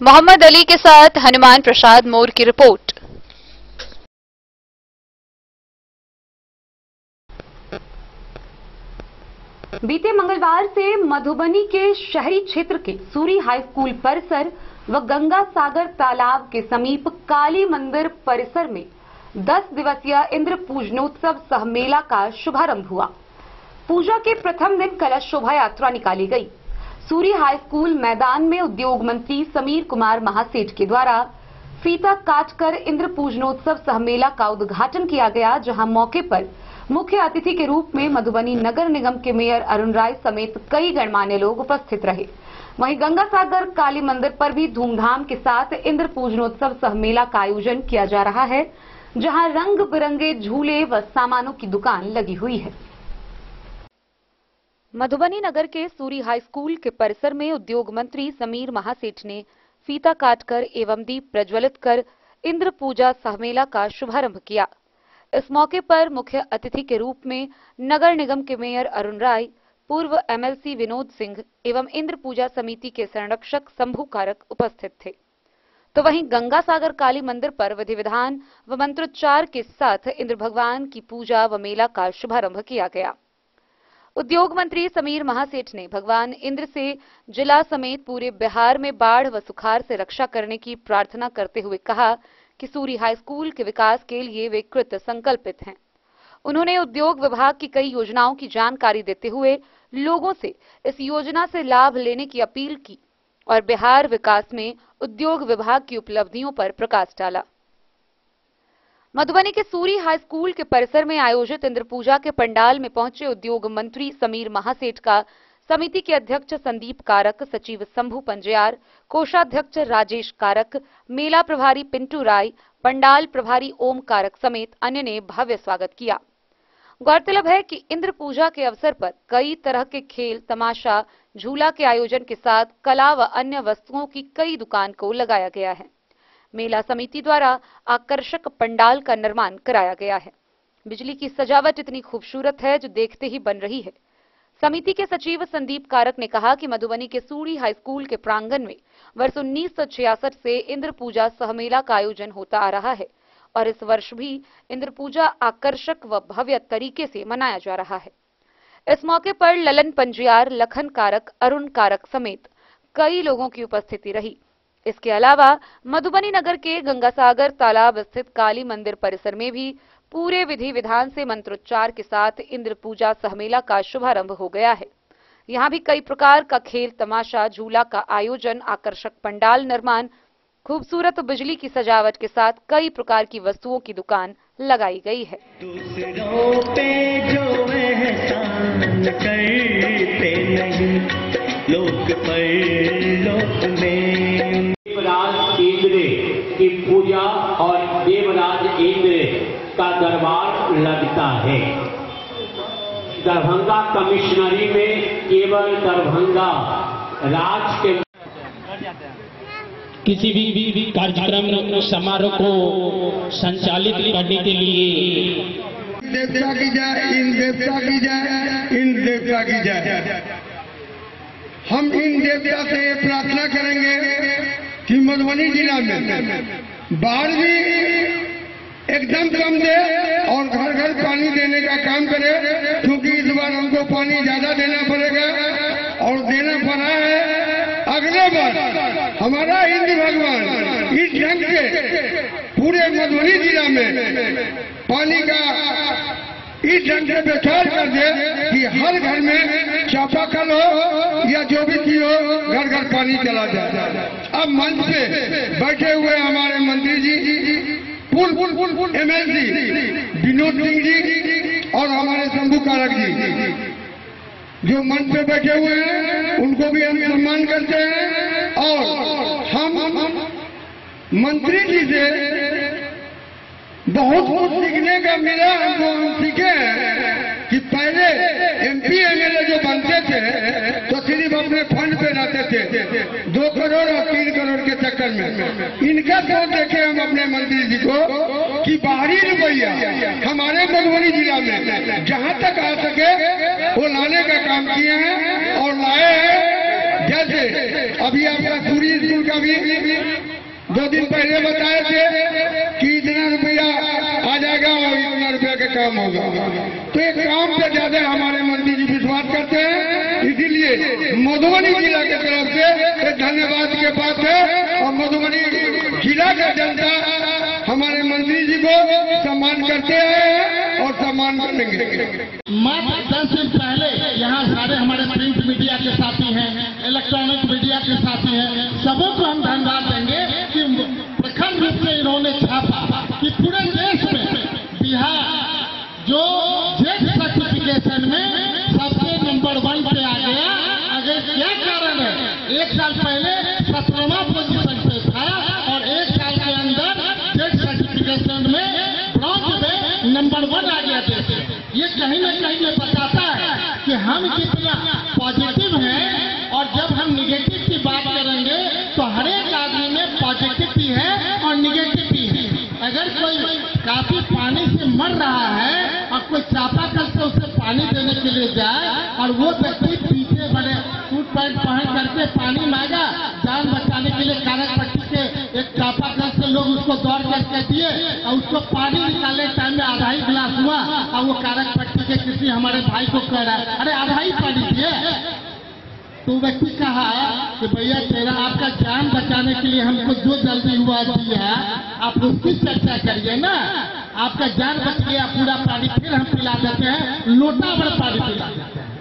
मोहम्मद अली के साथ हनुमान प्रसाद मोर की रिपोर्ट। बीते मंगलवार से मधुबनी के शहरी क्षेत्र के सूरी हाई स्कूल परिसर व गंगा सागर तालाब के समीप काली मंदिर परिसर में 10 दिवसीय इंद्र पूजनोत्सव सह मेला का शुभारंभ हुआ। पूजा के प्रथम दिन कलश शोभा यात्रा निकाली गई। सूरी हाई स्कूल मैदान में उद्योग मंत्री समीर कुमार महासेठ के द्वारा फीता काटकर इंद्र पूजनोत्सव सह मेला का उद्घाटन किया गया, जहां मौके पर मुख्य अतिथि के रूप में मधुबनी नगर निगम के मेयर अरुण राय समेत कई गणमान्य लोग उपस्थित रहे। वहीं गंगा सागर काली मंदिर पर भी धूमधाम के साथ इंद्र पूजनोत्सव सह मेला का आयोजन किया जा रहा है, जहां रंग बिरंगे झूले व सामानों की दुकान लगी हुई है। मधुबनी नगर के सूरी हाई स्कूल के परिसर में उद्योग मंत्री समीर महासेठ ने फीता काटकर एवं दीप प्रज्वलित कर इंद्र पूजा सह मेला का शुभारंभ किया। इस मौके पर मुख्य अतिथि के रूप में नगर निगम के मेयर अरुण राय, पूर्व एमएलसी विनोद सिंह एवं इंद्र पूजा समिति के संरक्षक शंभू कारक उपस्थित थे। तो वहीं गंगा सागर काली मंदिर पर विधि विधान व मंत्रोच्चार के साथ इंद्र भगवान की पूजा व मेला का शुभारंभ किया गया। उद्योग मंत्री समीर महासेठ ने भगवान इंद्र से जिला समेत पूरे बिहार में बाढ़ व सुखाड़ से रक्षा करने की प्रार्थना करते हुए कहा कि सूरी हाई स्कूल के विकास के लिए वे कृत संकल्पित हैं। उन्होंने उद्योग विभाग की कई योजनाओं की जानकारी देते हुए लोगों से इस योजना से लाभ लेने की अपील की और बिहार विकास में उद्योग विभाग की उपलब्धियों पर प्रकाश डाला। मधुबनी के सूरी हाई स्कूल के परिसर में आयोजित इंद्र पूजा के पंडाल में पहुंचे उद्योग मंत्री समीर महासेठ का समिति के अध्यक्ष संदीप कारक, सचिव शंभू पंजयार, कोषाध्यक्ष राजेश कारक, मेला प्रभारी पिंटू राय, पंडाल प्रभारी ओम कारक समेत अन्य ने भव्य स्वागत किया। गौरतलब है कि इंद्र पूजा के अवसर पर कई तरह के खेल, तमाशा, झूला के आयोजन के साथ कला व अन्य वस्तुओं की कई दुकान को लगाया गया है। मेला समिति द्वारा आकर्षक पंडाल का निर्माण कराया गया है। बिजली की सजावट इतनी खूबसूरत है जो देखते ही बन रही है। समिति के सचिव संदीप कारक ने कहा कि मधुबनी के सूरी हाई स्कूल के प्रांगण में वर्ष 1966 से इंद्र पूजा सह मेला का आयोजन होता आ रहा है और इस वर्ष भी इंद्र पूजा आकर्षक व भव्य तरीके से मनाया जा रहा है। इस मौके पर ललन पंजियार, लखन कारक, अरुण कारक समेत कई लोगों की उपस्थिति रही। इसके अलावा मधुबनी नगर के गंगासागर तालाब स्थित काली मंदिर परिसर में भी पूरे विधि विधान से मंत्रोच्चार के साथ इंद्र पूजा सह मेला का शुभारंभ हो गया है। यहाँ भी कई प्रकार का खेल, तमाशा, झूला का आयोजन, आकर्षक पंडाल निर्माण, खूबसूरत बिजली की सजावट के साथ कई प्रकार की वस्तुओं की दुकान लगाई गई है। दूसरों पे जो एहसान करते नहीं, लोक परलोक में देवराज इंद्र की पूजा और देवराज इंद्र का दरबार लगता है। दरभंगा कमिश्नरी में केवल दरभंगा राज के किसी भी कार्यक्रम समारोह को संचालित करने के लिए देवता की जाए, इन देवता की जाए, इन देवता की जाए। हम इन देवता से प्रार्थना करेंगे कि मधुबनी जिला में बाढ़ भी एकदम कम दे और घर घर पानी देने का काम करे, क्योंकि इस बार हमको पानी ज्यादा देना पड़ेगा और देना पड़ा है। अगले बार हमारा हिंदू भगवान इस ढंग से पूरे मधुबनी जिला में पानी का इस ढंग से व्यवहार कर दे कि हर घर में चापाकल हो या जो भी चीज हो, घर घर पानी चला जाए। अब मंच पे बैठे हुए हमारे मंत्री जी, पूर्व एमएलसी विनोद सिंह जी और हमारे शंभू कारक जी जो मंच पे बैठे हुए हैं, उनको भी हम सम्मान करते हैं। और हम मंत्री जी से बहुत कुछ सीखने का मिला हमको। हम सीखे कि पहले एमपी एमएलए जो बनते थे तो सिर्फ अपने फंड पे रहते थे, 2 करोड़ और 3 करोड़ के चक्कर में। इनका सोच देखे हम अपने मंत्री जी को कि बाहरी रुपया हमारे मधुबनी जिला में जहां तक आ सके वो लाने का काम किए हैं और लाए हैं। जैसे अभी आपका सूरी स्कूल का भी 2 दिन पहले बताए थे कि इतना रुपया आ जाएगा और इतना रुपया का काम होगा। तो एक काम पे ज्यादा हमारे मंत्री जी विश्वास करते हैं, इसीलिए मधुबनी जिला की तरफ से एक धन्यवाद के बात है। और मधुबनी जिला का जनता हमारे मंत्री जी को सम्मान करते आए हैं और सम्मान करेंगे। मात्र 10 दिन पहले यहाँ सारे हमारे प्रिंट मीडिया के साथी हैं, इलेक्ट्रॉनिक मीडिया के साथी हैं, सबों को हम धन्यवाद देंगे कि प्रखंड रूप से इन्होंने छापा कि पूरे देश में बिहार जो जेड सर्टिफिकेशन में सबसे नंबर 1 पे आ गया। अगर क्या कारण है, 1 साल पहले 17वां पोजीशन पे था और 1 साल के अंदर जेड सर्टिफिकेशन में ब्रॉन्ज में नंबर 1 आ गया देश। ये कहीं न कहीं ये बताता है कि हम कितना पॉजिटिव हैं, और जब हम निगेटिव की बात करेंगे तो हर एक आदमी में पॉजिटिव भी है और निगेटिव भी है। अगर कोई काफी पानी से मर रहा है और कोई चापाकल से उसे पानी देने के लिए जाए और वो व्यक्ति पीछे बड़े सूट पैंट पहन करके पानी मांगा, जान बचाने के लिए कागज पट्टी के एक चापाकल से लोग उसको दौड़ करके दिए और उसको पानी निकालने टाइम में आधा ही गिलास हुआ और वो कागज पट्टी के किसी हमारे भाई को कह रहा है, अरे आधा ही पानी दिए। तो व्यक्ति कहा कि भैया तेरा आपका जान बचाने के लिए हमको जो जल्दी हुआ दिया आप उसकी चर्चा करिए ना। आपका जान बच गया, पूरा पानी फिर हम पिला देते हैं, लोटा भर पानी पिला देते हैं।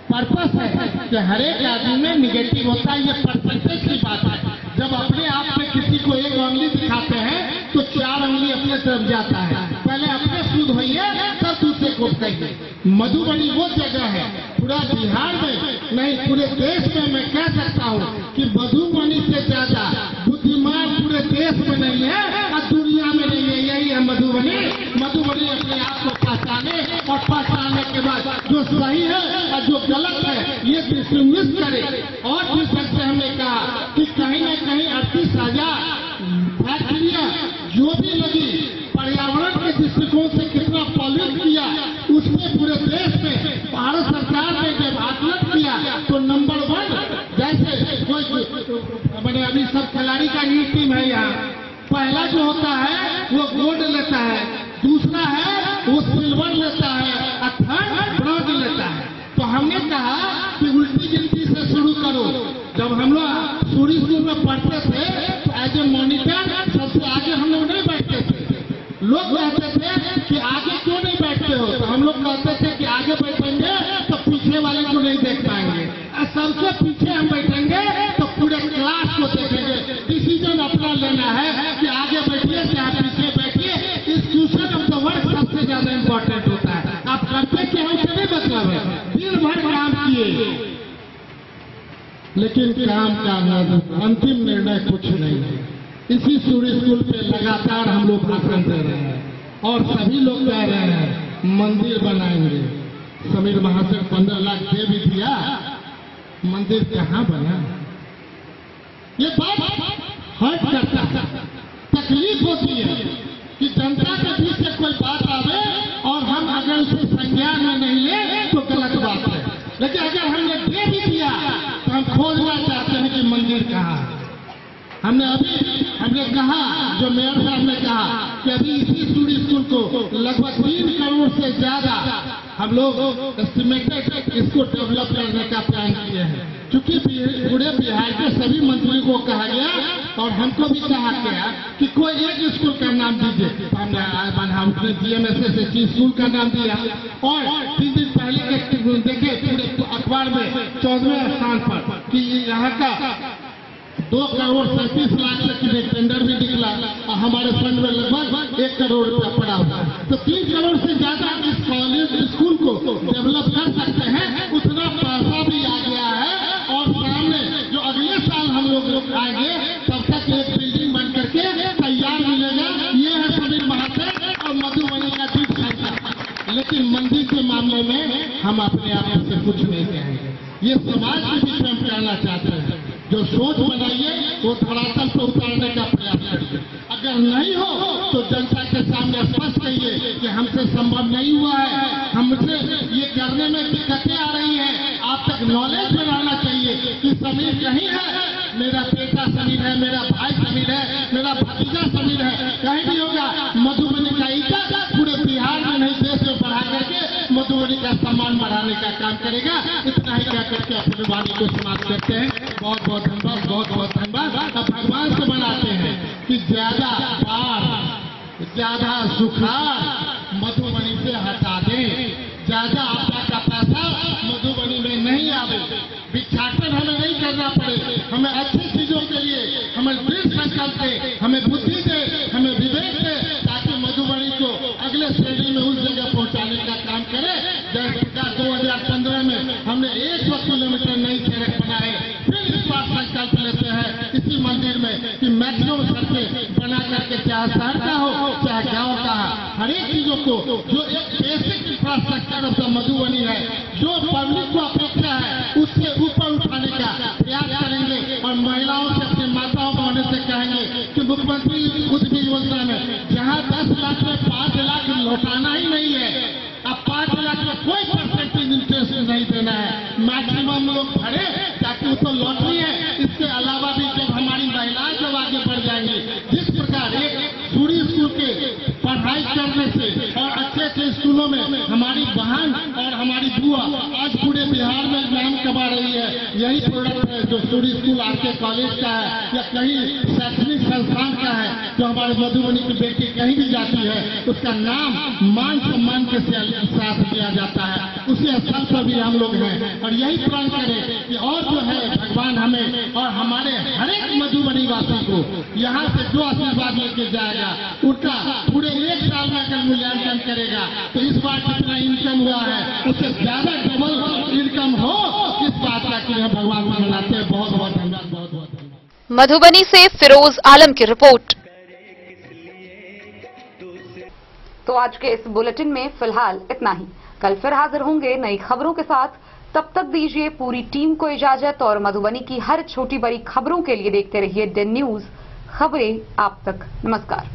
पर्पस है कि हर एक आदमी में निगेटिव होता है, ये परसेंटेज की बात है। जब अपने आप में किसी को 1 उंगली दिखाते हैं तो 4 उंगली अपने तरफ जाता है। पहले अपने शुद्ध होइए तब दूसरे को कहिए। मधुबनी वो जगह है पूरा बिहार में नहीं पूरे देश में मैं कह सकता हूँ कि मधुबनी से ज्यादा बुद्धिमान पूरे देश में नहीं है और दुनिया में नहीं है। यही है मधुबनी। मधुबनी अपने आप को पहचाने और पहचानने के बाद जो सही है और जो गलत है ये डिस्टिंग्विश करे। और जिस ढंग से हमने कहा कि कहीं न कहीं 38,000 फैक्ट्रियां जो भी लगी पर्यावरण के दृष्टिकोण से कितना पॉल्यूट किया, उसमें पूरे देश में भारत सरकार ने जब आकलन किया तो नंबर 1 जैसे कोई मैंने अभी सब खिलाड़ी का ही टीम है यहाँ, पहला जो होता है वो गोल्ड लेता है, दूसरा है वो सिल्वर लेता है और थर्ड ब्रॉन्ज लेता है। तो हमने कहा कि उल्टी गिनती से शुरू करो। जब हम लोग सूरी स्कूल में पढ़ते थे तो एज ए मॉनिटर सबसे आगे हम लोग नहीं बैठते थे। लोग कहते थे कि आगे क्यों नहीं बैठते हो, तो हम लोग कहते थे कि आगे बैठेंगे तो पीछे वाले को नहीं देख पाएंगे, और सबसे पीछे हम बैठेंगे तो पूरे क्लास को देखेंगे। डिसीजन अपना लेना है कि आगे बैठिए चाहे पीछे बैठिए। इंस्टीट्यूशन ऑफ द वर्क सबसे ज्यादा इम्पोर्टेंट होता है। आप करते कि हमसे नहीं मतलब है, दिन भर काम किए लेकिन काम का अंतिम निर्णय कुछ नहीं है। इसी सूर्य स्कूल पे लगातार हम लोग भाषण दे रहे हैं और सभी लोग कह रहे हैं मंदिर बनाएंगे। समीर महाशय 15 लाख दे भी दिया, मंदिर कहाँ बना? ये बात हर्ट करता है, तकलीफ होती है कि जनता के बीच से कोई बात आवे और हम अगर उसे संज्ञान में नहीं ले तो गलत बात है। लेकिन अगर हमने दे भी दिया तो हम खोजना चाहते हैं कि मंदिर कहाँ है। हमने कहा, जो मेयर साहब ने कहा कि अभी इसी सूर्य स्कूल को लगभग 3 करोड़ से ज्यादा हम लोग एस्टिमेटेड इसको डेवलप करने का प्लान किए हैं। क्योंकि पूरे बिहार के सभी मंत्रियों को कहा गया और हमको भी कहा गया कि कोई एक स्कूल का नाम दीजिए। हमने DMSS स्कूल का नाम दिया और 3 दिन पहले देखे पूरे अखबार में 14वें स्थान पर कि यहाँ का 2 करोड़ 37 लाख तक की टेंडर भी निकला और हमारे फंड में लगभग 1 करोड़ रुपया पड़ा हुआ। तो 3 करोड़ से ज्यादा इस कॉलेज स्कूल को डेवलप कर सकते हैं, उतना पैसा भी आ गया है। और सामने जो अगले साल हम लोग आएंगे तब तक एक बिल्डिंग बन करके तैयार मिलेगा। ये है समीर महाशय और मधुबनी का दीप संख्या। लेकिन मंदिर के मामले में हम अपने आप से कुछ नहीं कहेंगे। ये समाज के बीच में हम कहना चाहते हैं, जो सोच बनाइए वो धरातल पर उतारने का प्रयास करिए। अगर नहीं हो तो जनता के सामने स्पष्ट कहिए कि हमसे संभव नहीं हुआ है, हमसे ये करने में दिक्कतें आ रही हैं। आप तक नॉलेज में रहना चाहिए कि समीर कहीं है, मेरा बेटा समीर है, मेरा भाई समीर है, मेरा भतीजा समीर है, कहीं भी होगा। मधुबनी का ईटा पूरे बिहार में नहीं देश में बढ़ा करके मधुबनी का सम्मान बढ़ाने का काम करेगा। इतना ही क्या करके अपनी वाणी को समाप्त करते हैं। बहुत बहुत धन्यवाद, बहुत बहुत धन्यवाद। अब भगवान से बनाते हैं कि ज्यादा बार ज्यादा सुखाड़ मधुबनी से हटा दें, ज्यादा आपदा का पैसा मधुबनी में नहीं आवे, भिक्षाटन हमें नहीं करना पड़े, हमें अच्छी चीजों के लिए हमें दृढ़ संकल्प दे, हमें बुद्धि दे, हमें विवेक दे, ताकि मधुबनी को अगले श्रेणी में उस जगह पहुंचाने का काम करे। जैसे 2015 में हमने 100 किलोमीटर नई सड़क बनाए, फिर इस बार संकल्प लेते हैं इसी मंदिर में कि मैक्सिमम सड़कें बना करके, चाहे शहर का हो चाहे गाँव का, हर एक चीजों को जो एक basic infrastructure of the Madhubani है, जो पब्लिक को अपेक्षा है उससे ऊपर उठाने का प्रयास करेंगे। और महिलाओं से, अपने माताओं बहनों से कहेंगे कि मुख्यमंत्री उद्यमी योजना में जहां 10 लाख में 5 लाख लौटाना ही नहीं है, अब 5 लाख में कोई परसेंटेज इंटरेस्ट नहीं देना है, मैक्सिमम लोग भरे ताकि उसको लौटनी है। इसके अलावा भी जब हमारी महिलाएं जब आगे बढ़ जाएंगी, जिस प्रकार एक सूरी स्कूल के पढ़ाई करने से और अच्छे स्कूलों में हमारी बहन और हमारी बुआ आज पूरे बिहार में नाम कमा रही है, यही प्रोडक्ट है जो सूरी स्कूल आरके कॉलेज का है या कहीं शैक्षणिक संस्थान का है, जो हमारे मधुबनी की बेटी कहीं भी जाती है उसका नाम मान सम्मान के साथ दिया जाता है। उसी स्थल पर भी हम लोग हैं और यही प्रण करें कि और जो है भगवान हमें और हमारे हर एक मधुबनी वासी को यहाँ से जो आशीर्वाद लेके जाएगा, उनका पूरे 1 साल में अगर मूल्यांकन करेगा तो इस बार जितना इनकम हुआ है उससे ज्यादा डबल इनकम हो, इस बात का कि हम भगवान को मनाते हैं। बहुत बहुत धन्यवाद, बहुत बहुत धन्यवाद। मधुबनी से फिरोज आलम की रिपोर्ट। तो आज के इस बुलेटिन में फिलहाल इतना ही। कल फिर हाजिर होंगे नई खबरों के साथ। तब तक दीजिए पूरी टीम को इजाजत और मधुबनी की हर छोटी बड़ी खबरों के लिए देखते रहिए डेन न्यूज, खबरें आप तक। नमस्कार।